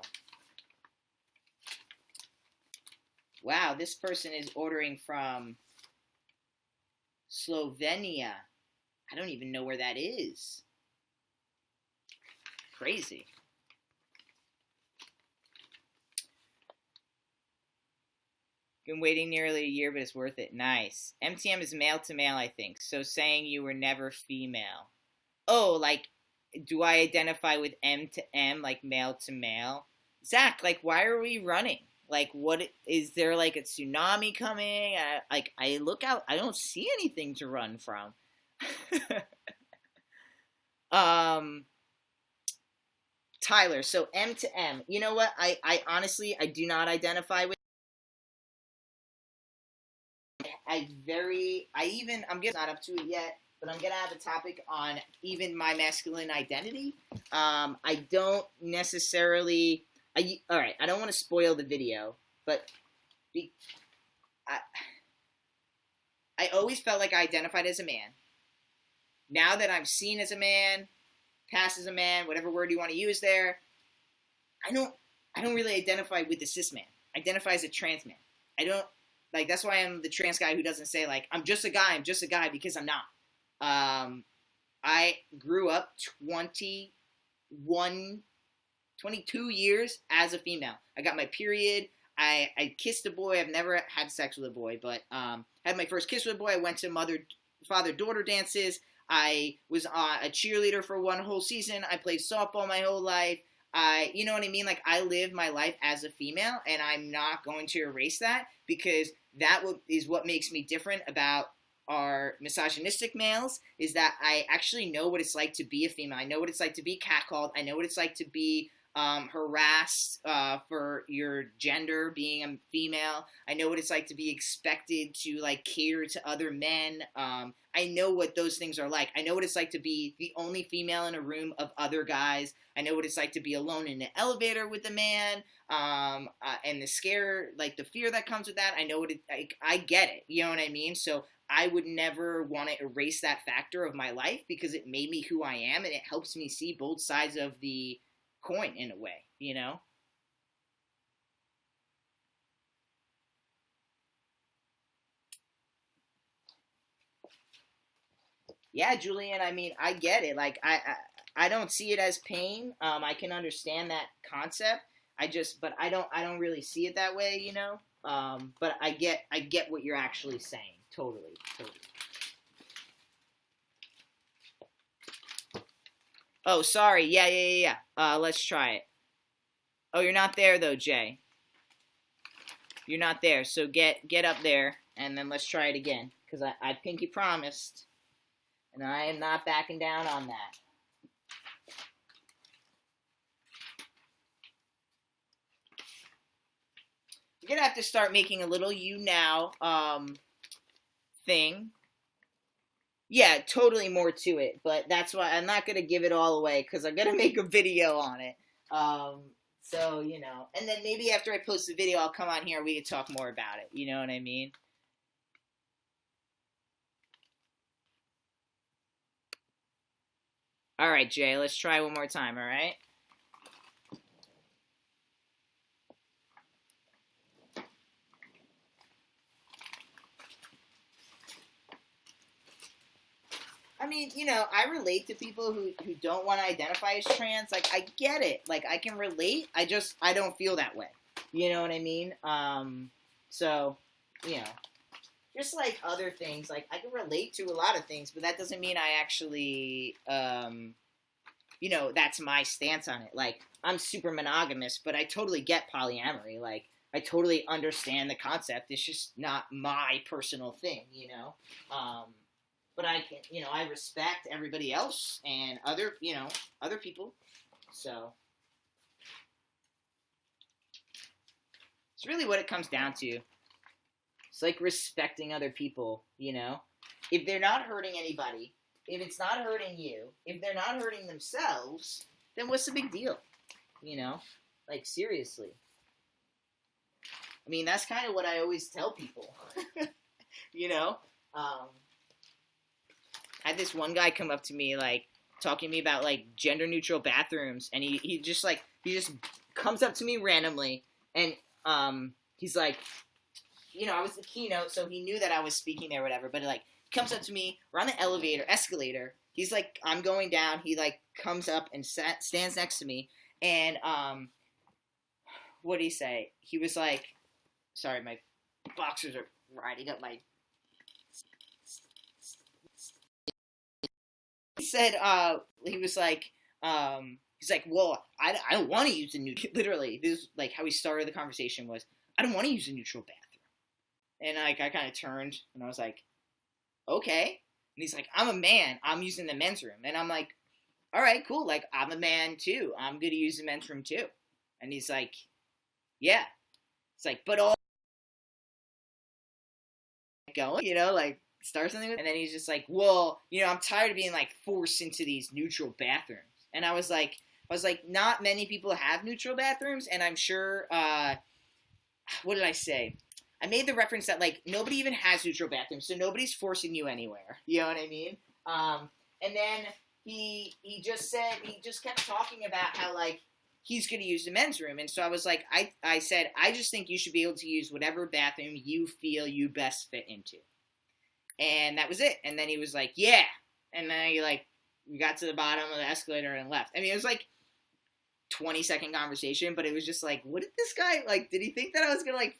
wow, this person is ordering from Slovenia. I don't even know where that is. Crazy. Been waiting nearly a year, but it's worth it. Nice. MTM is male to male, I think. So saying you were never female. Oh, like, do I identify with M to M, like male to male? Zach, like, why are we running? Like, what is there, like a tsunami coming? I look out, I don't see anything to run from. Tyler, so M to M. You know what? I honestly, I do not identify with. I'm not up to it yet. but I'm going to have a topic on even my masculine identity. I don't necessarily, all right, I don't want to spoil the video, but I, I always felt like I identified as a man. Now that I'm seen as a man, passed as a man, whatever word you want to use there, I don't really identify with the cis man. I identify as a trans man. I don't, like, that's why I'm the trans guy who doesn't say, like, I'm just a guy, because I'm not. I grew up 22 years as a female. I got my period. I kissed a boy. I've never had sex with a boy, but had my first kiss with a boy. I went to father-daughter dances. I was a cheerleader for one whole season. I played softball my whole life. You know what I mean? Like, I live my life as a female, and I'm not going to erase that, because that is what makes me different about our misogynistic males, is that I actually know what it's like to be a female. I know what it's like to be catcalled. I know what it's like to be harassed for your gender, being a female. I know what it's like to be expected to, like, cater to other men. I know what those things are like. I know what it's like to be the only female in a room of other guys. I know what it's like to be alone in an elevator with a man, and the scare, like the fear that comes with that. I know what I get it. You know what I mean? So I would never want to erase that factor of my life, because it made me who I am, and it helps me see both sides of the coin in a way, you know? Yeah, Julian, I mean, I get it. Like, I don't see it as pain. I can understand that concept. But I don't really see it that way, you know? But I get what you're actually saying. Totally. Oh, sorry. Yeah. Let's try it. Oh, you're not there though, Jay. You're not there. So get up there, and then let's try it again, because I pinky promised, and I am not backing down on that. You're gonna have to start making a little YouNow thing. Yeah, totally more to it, but that's why I'm not gonna give it all away, because I'm gonna make a video on it. So, you know, and then maybe after I post the video, I'll come on here and we can talk more about it. You know what I mean? All right, Jay, let's try one more time, all right? I mean, you know, I relate to people who don't want to identify as trans. Like, I get it. Like, I can relate. I don't feel that way. You know what I mean? So, you know, just like other things, like, I can relate to a lot of things, but that doesn't mean I actually, you know, that's my stance on it. Like, I'm super monogamous, but I totally get polyamory. Like, I totally understand the concept. It's just not my personal thing, you know? But I can, you know, I respect everybody else and other people. So it's really what it comes down to. It's like respecting other people, you know? If they're not hurting anybody, if it's not hurting you, if they're not hurting themselves, then what's the big deal? You know? Like, seriously. I mean, that's kind of what I always tell people. You know? I had this one guy come up to me, like, talking to me about, like, gender-neutral bathrooms, and he just comes up to me randomly, and he's like, you know, I was the keynote, so he knew that I was speaking there or whatever, but, like, comes up to me, we're on the escalator, he's like, I'm going down, he, like, comes up and stands next to me, and, what did he say? He was like, sorry, my boxers are riding up my... He said, he was like, he's like, well, I don't want to use the neutral, literally, this is like how he started the conversation was, I don't want to use a neutral bathroom. And like, I kind of turned, and I was like, okay. And he's like, I'm a man, I'm using the men's room. And I'm like, all right, cool, like, I'm a man too, I'm going to use the men's room too. And he's like, yeah. It's like, but all going, you know, like, start something with, and then he's just like, well, I'm tired of being like forced into these neutral bathrooms. And I was like, not many people have neutral bathrooms, and I'm sure, what did I say? I made the reference that, like, nobody even has neutral bathrooms, so nobody's forcing you anywhere. You know what I mean? And then he just kept talking about how, like, he's going to use the men's room. And so I was like, I said, I just think you should be able to use whatever bathroom you feel you best fit into. And that was it. And then he was like, yeah. And then we got to the bottom of the escalator and left. I mean, it was like 20-second conversation, but it was just like, what did this guy, like, did he think that I was going to, like,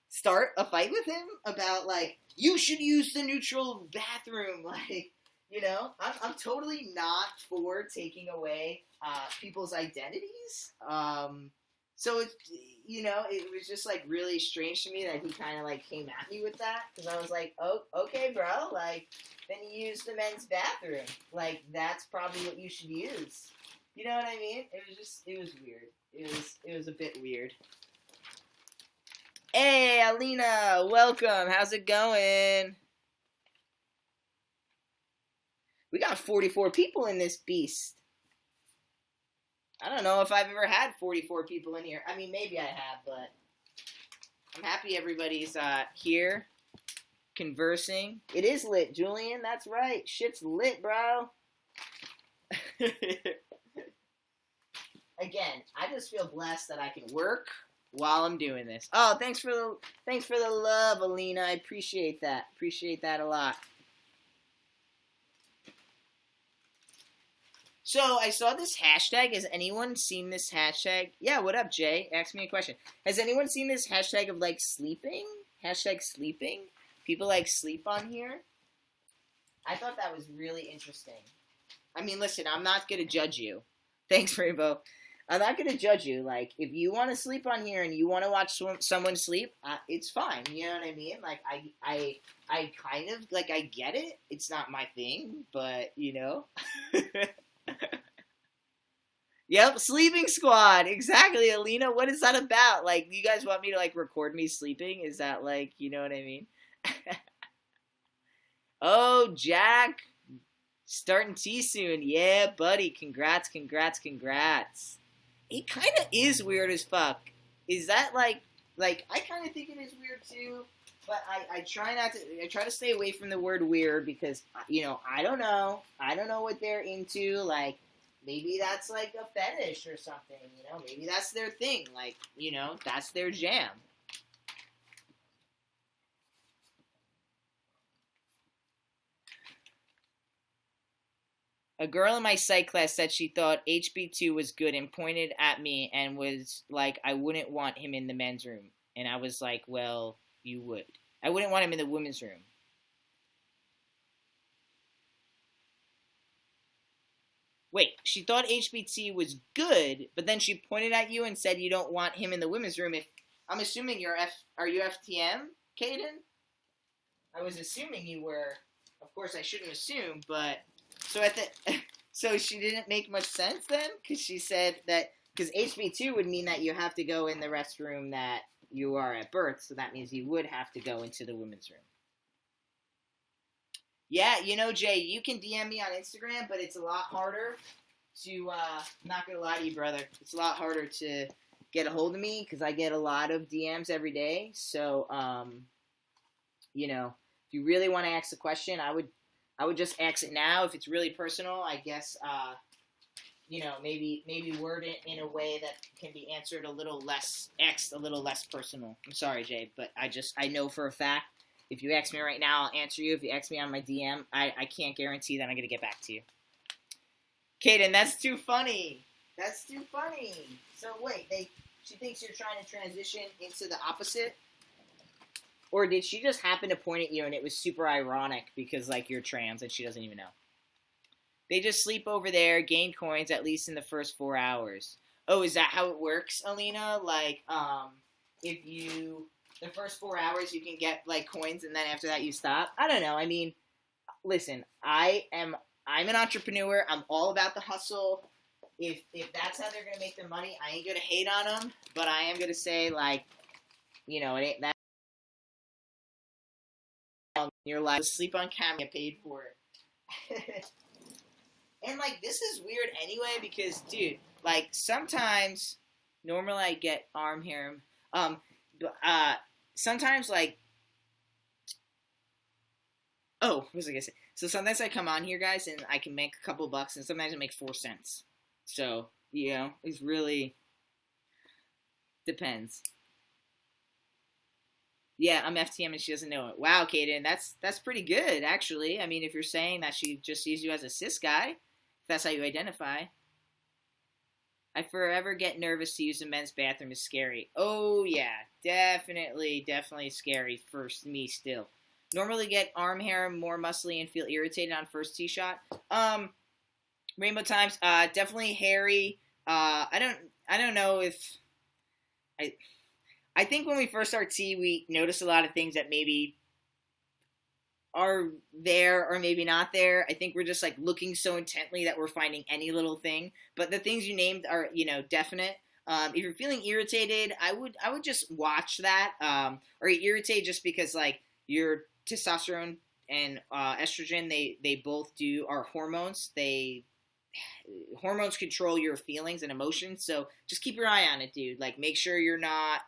start a fight with him about, like, you should use the neutral bathroom? Like, I'm totally not for taking away people's identities. So it was just like really strange to me that he kind of like came at me with that, because I was like, oh, okay, bro, like, then you use the men's bathroom. Like, that's probably what you should use. You know what I mean? It was weird. It was a bit weird. Hey, Alina, welcome. How's it going? We got 44 people in this beast. I don't know if I've ever had 44 people in here. I mean, maybe I have, but I'm happy everybody's here conversing. It is lit, Julian. That's right. Shit's lit, bro. Again, I just feel blessed that I can work while I'm doing this. Oh, thanks for the love, Alina. I appreciate that. Appreciate that a lot. So I saw this hashtag. Has anyone seen this hashtag? Yeah, what up, Jay? Ask me a question. Has anyone seen this hashtag of, like, sleeping? Hashtag sleeping? People, like, sleep on here? I thought that was really interesting. I mean, listen, I'm not going to judge you. Thanks, Rainbow. I'm not going to judge you. Like, if you want to sleep on here and you want to watch someone sleep, it's fine. You know what I mean? Like, I kind of, like, I get it. It's not my thing, but, Yep, sleeping squad. Exactly, Alina. What is that about? Like, you guys want me to, like, record me sleeping? Is that, like, you know what I mean? Oh, Jack. Starting tea soon. Yeah, buddy. Congrats. It kind of is weird as fuck. Is that, like, I kind of think it is weird, too. But I try to stay away from the word weird because, I don't know. I don't know what they're into. Like, maybe that's, like, a fetish or something, Maybe that's their thing. Like, that's their jam. A girl in my psych class said she thought HB2 was good and pointed at me and was like, I wouldn't want him in the men's room. And I was like, well, you would. I wouldn't want him in the women's room. Wait, she thought HBT was good, but then she pointed at you and said you don't want him in the women's room. If I'm assuming are you FTM, Caden? I was assuming you were. Of course, I shouldn't assume, but so she didn't make much sense then, because she said that because HB2 would mean that you have to go in the restroom that you are at birth, so that means you would have to go into the women's room. Yeah, Jay, you can DM me on Instagram, but it's a lot harder to, not gonna lie to you, brother, it's a lot harder to get a hold of me, because I get a lot of DMs every day, so, if you really want to ask a question, I would just ask it now. If it's really personal, I guess, maybe word it in a way that can be answered a little less personal. I'm sorry, Jay, but I know for a fact, if you ask me right now, I'll answer you. If you ask me on my DM, I can't guarantee that I'm going to get back to you. Kaden, that's too funny. That's too funny. So wait, she thinks you're trying to transition into the opposite? Or did she just happen to point at you and it was super ironic because, like, you're trans and she doesn't even know? They just sleep over there, gain coins, at least in the first 4 hours. Oh, is that how it works, Alina? Like, the first 4 hours you can get, like, coins and then after that you stop? I don't know. I mean, listen, I'm an entrepreneur. I'm all about the hustle. If that's how they're going to make their money, I ain't going to hate on them. But I am going to say, like, it ain't that. You're like, sleep on camera, get paid for it. And, like, this is weird anyway because, dude, like, sometimes, normally I get arm hair, sometimes, like, oh, what was I gonna say? So sometimes I come on here, guys, and I can make a couple bucks, and sometimes I make 4 cents. So, you know, it's really depends. Yeah, I'm FTM and she doesn't know it. Wow, Kaden, that's pretty good, actually. I mean, if you're saying that she just sees you as a cis guy, if that's how you identify. I forever get nervous to use the men's bathroom. It's scary. Oh, yeah, definitely scary for me still. Normally get arm hair more muscly and feel irritated on first tee shot. Rainbow times, definitely hairy. I don't know if I think when we first start tee, we notice a lot of things that maybe are there or maybe not there. I think we're just like looking so intently that we're finding any little thing. But the things you named are, you know, definite. If you're feeling irritated, I would just watch that. Or get irritated just because like your testosterone and estrogen, they both are hormones. Hormones control your feelings and emotions, so just keep your eye on it, dude. Like, make sure you're not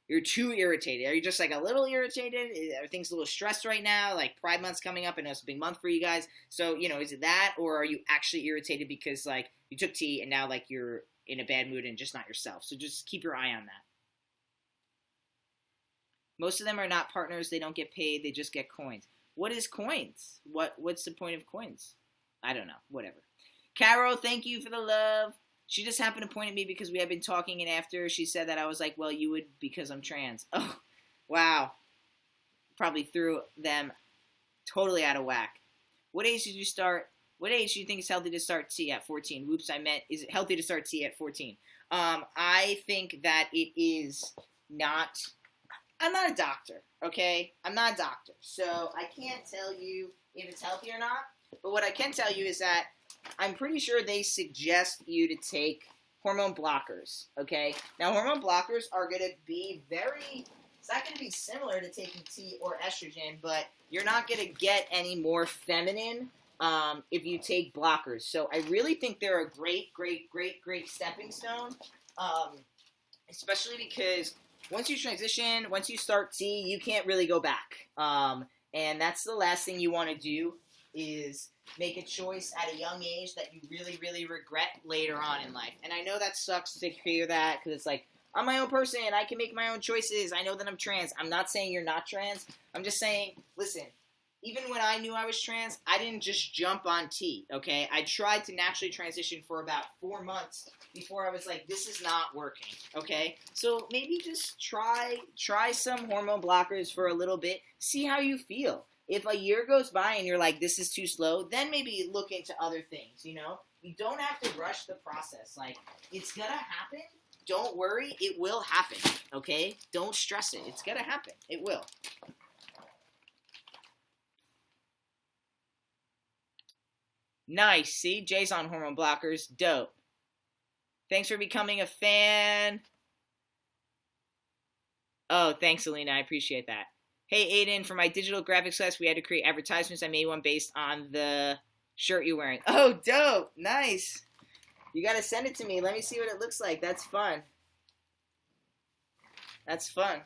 you're too irritated. Are you just like a little irritated? Are things a little stressed right now? Like Pride Month's coming up, and it's a big month for you guys. So, you know, is it that, or are you actually irritated because like you took tea and now like you're in a bad mood and just not yourself? So just keep your eye on that. Most of them are not partners. They don't get paid. They just get coins. What is coins? What's the point of coins? I don't know. Whatever. Carol, thank you for the love. She just happened to point at me because we had been talking, and after she said that, I was like, well, you would because I'm trans. Oh, wow. Probably threw them totally out of whack. What age did you start? What age do you think is healthy to start tea at 14? Whoops, I meant, is it healthy to start tea at 14? I think that it is not. I'm not a doctor, okay? I'm not a doctor, so I can't tell you if it's healthy or not. But what I can tell you is that I'm pretty sure they suggest you to take hormone blockers, okay? Now, hormone blockers are going to be it's not going to be similar to taking T or estrogen, but you're not going to get any more feminine if you take blockers. So I really think they're a great stepping stone, especially because once you transition, once you start T, you can't really go back. And that's the last thing you want to do is make a choice at a young age that you really regret later on in life. And I know that sucks to hear that because it's like, I'm my own person. I can make my own choices. I know that I'm trans. I'm not saying you're not trans. I'm just saying, listen, even when I knew I was trans, I didn't just jump on T, okay? I tried to naturally transition for about 4 months before I was like, this is not working, okay? So maybe just try some hormone blockers for a little bit. See how you feel. If a year goes by and you're like, this is too slow, then maybe look into other things, you know? You don't have to rush the process. Like, it's gonna happen. Don't worry. It will happen, okay? Don't stress it. It's gonna happen. It will. Nice. See? Jay's on hormone blockers. Dope. Thanks for becoming a fan. Oh, thanks, Alina. I appreciate that. Hey, Aiden, for my digital graphics class, we had to create advertisements. I made one based on the shirt you're wearing. Oh, dope. Nice. You got to send it to me. Let me see what it looks like. That's fun. That's fun.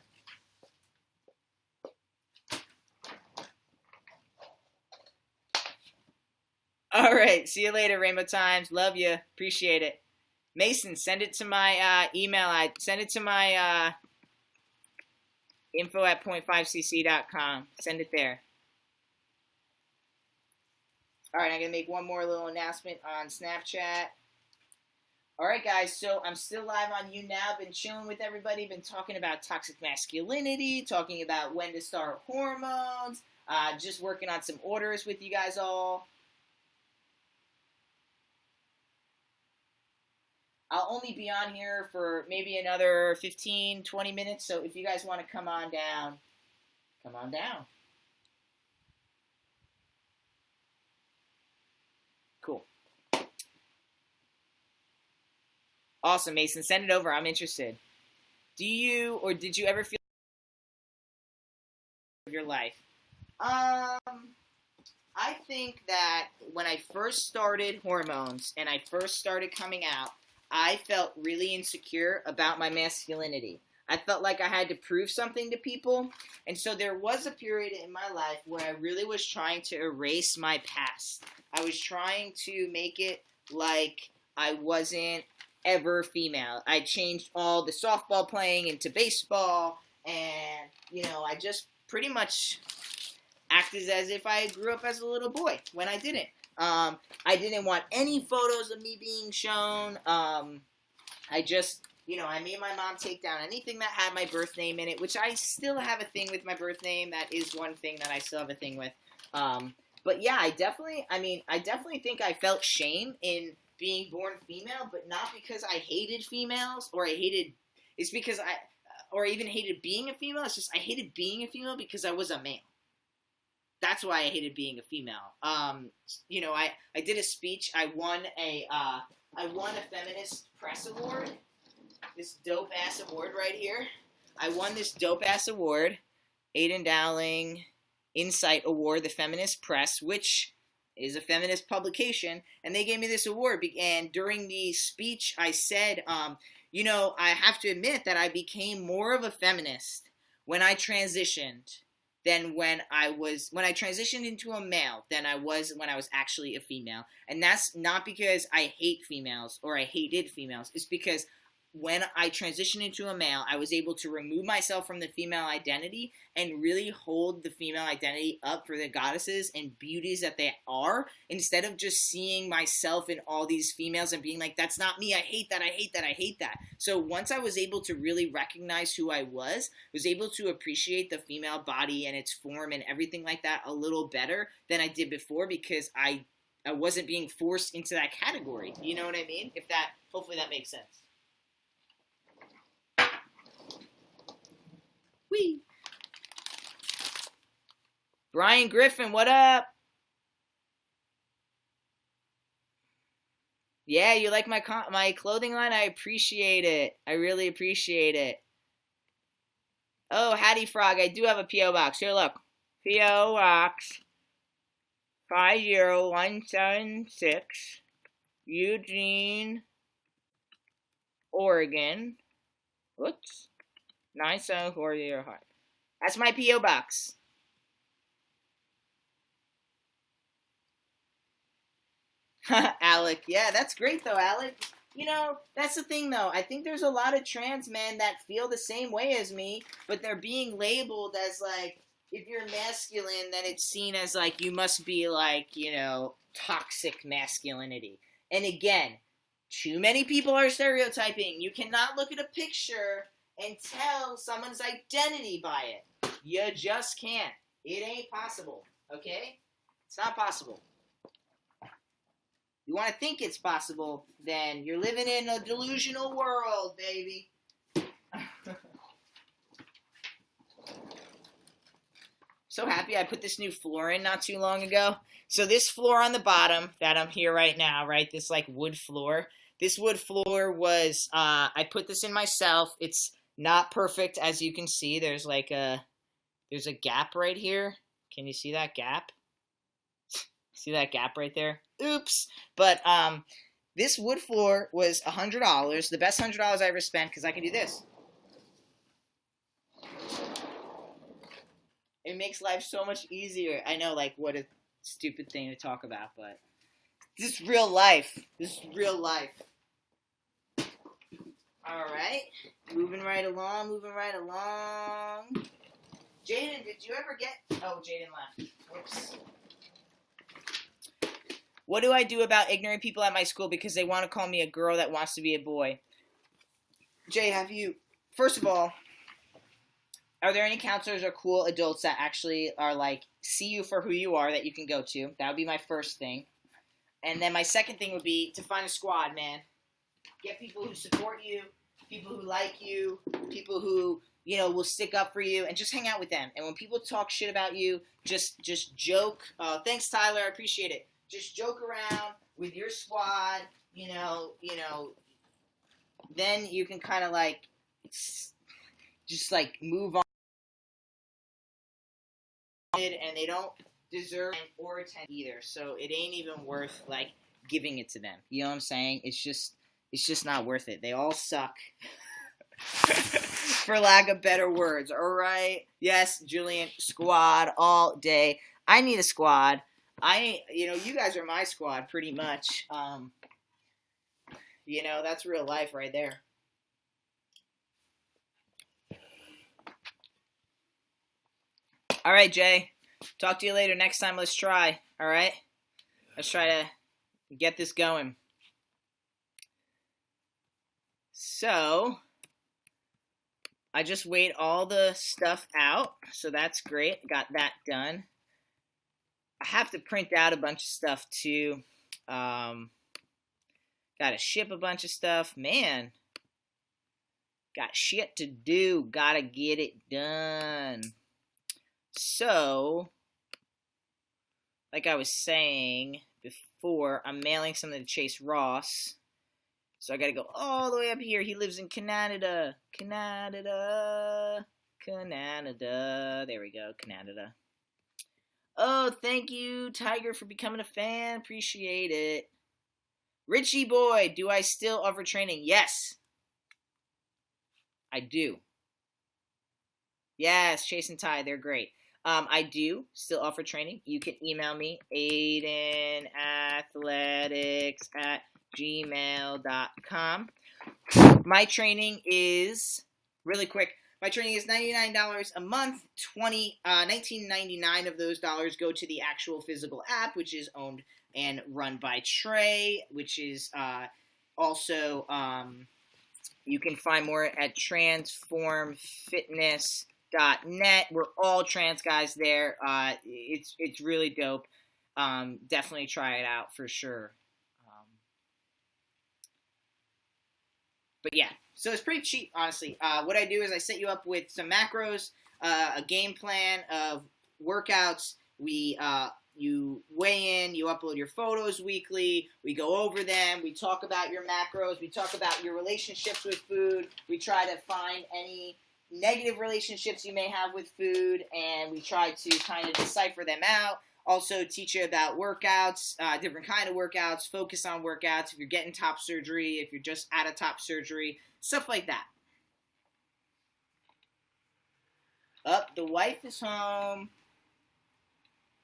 All right. See you later, Rainbow Times. Love you. Appreciate it. Mason, send it to my email. Send it to my info@point5cc.com. Send it there. All right, I'm going to make one more little announcement on Snapchat. All right, guys, so I'm still live on YouNow. Been chilling with everybody. Been talking about toxic masculinity, talking about when to start hormones, just working on some orders with you guys all. I'll only be on here for maybe another 15, 20 minutes, so if you guys want to come on down, come on down. Cool. Awesome, Mason. Send it over. I'm interested. Do you or did you ever feel of your life? think that when I first started hormones and I first started coming out, I felt really insecure about my masculinity. I felt like I had to prove something to people. And so there was a period in my life where I really was trying to erase my past. I was trying to make it like I wasn't ever female. I changed all the softball playing into baseball, and, I just pretty much acted as if I grew up as a little boy when I didn't. I didn't want any photos of me being shown. I just, I made my mom take down anything that had my birth name in it, which I still have a thing with my birth name. That is one thing that I still have a thing with. But yeah, I definitely think I felt shame in being born female, but not because I hated females or or even hated being a female. It's just I hated being a female because I was a male. That's why I hated being a female. I did a speech. I won a feminist press award. This dope ass award right here. I won this dope ass award, Aiden Dowling Insight Award, the Feminist Press, which is a feminist publication, and they gave me this award. And during the speech, I said, I have to admit that I became more of a feminist when I transitioned than when I transitioned into a male than I was when I was actually a female. And that's not because I hate females or I hated females. It's because when I transitioned into a male, I was able to remove myself from the female identity and really hold the female identity up for the goddesses and beauties that they are, instead of just seeing myself in all these females and being like, that's not me, I hate that, I hate that, I hate that. So once I was able to really recognize who I was able to appreciate the female body and its form and everything like that a little better than I did before, because I wasn't being forced into that category. You know what I mean? Hopefully that makes sense. Whee! Brian Griffin, what up? Yeah, you like my clothing line? I appreciate it. I really appreciate it. Oh, Hattie Frog, I do have a P.O. Box. Here, look. P.O. Box 50176, Eugene, Oregon. Whoops. 97405. That's my P.O. Box. Alec. Yeah, that's great, though, Alec. That's the thing, though. I think there's a lot of trans men that feel the same way as me, but they're being labeled as, like, if you're masculine, then it's seen as, like, you must be, like, toxic masculinity. And again, too many people are stereotyping. You cannot look at a picture and tell someone's identity by it. You just can't. It ain't possible, okay? It's not possible. You want to think it's possible, then you're living in a delusional world, baby. So happy I put this new floor in not too long ago. So this floor on the bottom that I'm here right now, right, this like wood floor, this wood floor was, I put this in myself. It's not perfect, as you can see. There's a gap right here. Can you see that gap? See that gap right there? Oops. But this wood floor was $100, the best $100 I ever spent, because I can do this. It makes life so much easier. I know, like, what a stupid thing to talk about, but this is real life. This is real life. All right. Moving right along. Jaden, did you ever get... Oh, Jaden left. Whoops. What do I do about ignorant people at my school because they want to call me a girl that wants to be a boy? Jay, first of all, are there any counselors or cool adults that actually are like, see you for who you are that you can go to? That would be my first thing. And then my second thing would be to find a squad, man. Get people who support you, people who like you, people who, will stick up for you, and just hang out with them. And when people talk shit about you, just joke. Thanks, Tyler. I appreciate it. Just joke around with your squad, then you can kind of like, just like move on. And they don't deserve or attention either. So it ain't even worth like giving it to them. You know what I'm saying? It's just not worth it. They all suck. For lack of better words. All right. Yes, Julian, squad all day. I need a squad. You guys are my squad pretty much. That's real life right there. All right, Jay. Talk to you later. Next time, let's try. All right? Let's try to get this going. So, I just weighed all the stuff out. So that's great. Got that done. I have to print out a bunch of stuff, too. Got to ship a bunch of stuff. Man. Got shit to do. Got to get it done. So, like I was saying before, I'm mailing something to Chase Ross. So I got to go all the way up here. He lives in Canada. Canada. There we go. Canada. Oh, thank you, Tiger, for becoming a fan. Appreciate it. Richie boy, do I still offer training? Yes. I do. Yes, Chase and Ty, they're great. I do still offer training. You can email me, aidenathletics@gmail.com. My training is, really quick, my training is $99 a month. $19.99 of those dollars go to the actual physical app, which is owned and run by Trey, which is also, you can find more at transformfitness.net. We're all trans guys there. It's really dope. Definitely try it out for sure. But yeah, so it's pretty cheap, honestly. What I do is I set you up with some macros, a game plan of workouts. You weigh in, you upload your photos weekly, we go over them, we talk about your macros, we talk about your relationships with food, we try to find any negative relationships you may have with food, and we try to kind of decipher them out. Also teach you about workouts, different kind of workouts, focus on workouts, if you're getting top surgery, if you're just out of top surgery, stuff like that. The wife is home.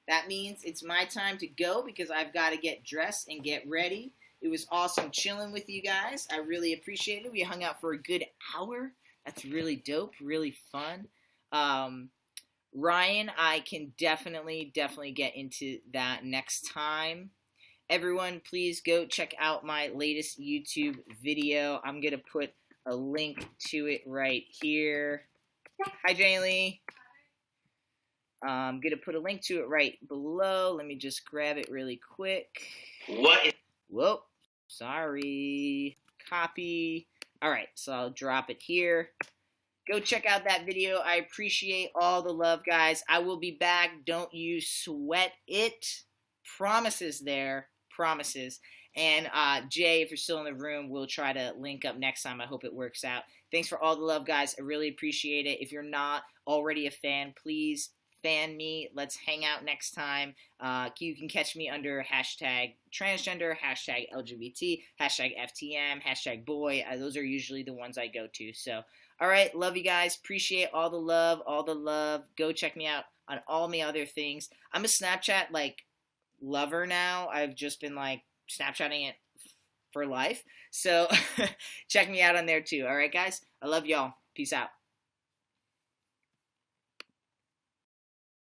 That means it's my time to go because I've got to get dressed and get ready. It was awesome chilling with you guys. I really appreciate it. We hung out for a good hour. That's really dope, really fun. Ryan, I can definitely get into that next time. Everyone, please go check out my latest YouTube video. I'm going to put a link to it right here. Hi, Jaylee. I'm going to put a link to it right below. Let me just grab it really quick. What? Whoa. Sorry. Copy. All right, so I'll drop it here. Go check out that video. I appreciate all the love, guys. I will be back. Don't you sweat it. Promises there. Promises. And Jay, if you're still in the room, we'll try to link up next time. I hope it works out. Thanks for all the love, guys. I really appreciate it. If you're not already a fan, please fan me. Let's hang out next time. You can catch me under hashtag transgender, hashtag LGBT, hashtag FTM, hashtag boy. Those are usually the ones I go to. So, all right. Love you guys. Appreciate all the love, all the love. Go check me out on all my other things. I'm a Snapchat, lover now. I've just been, Snapchatting it for life. So, check me out on there, too. All right, guys? I love y'all. Peace out.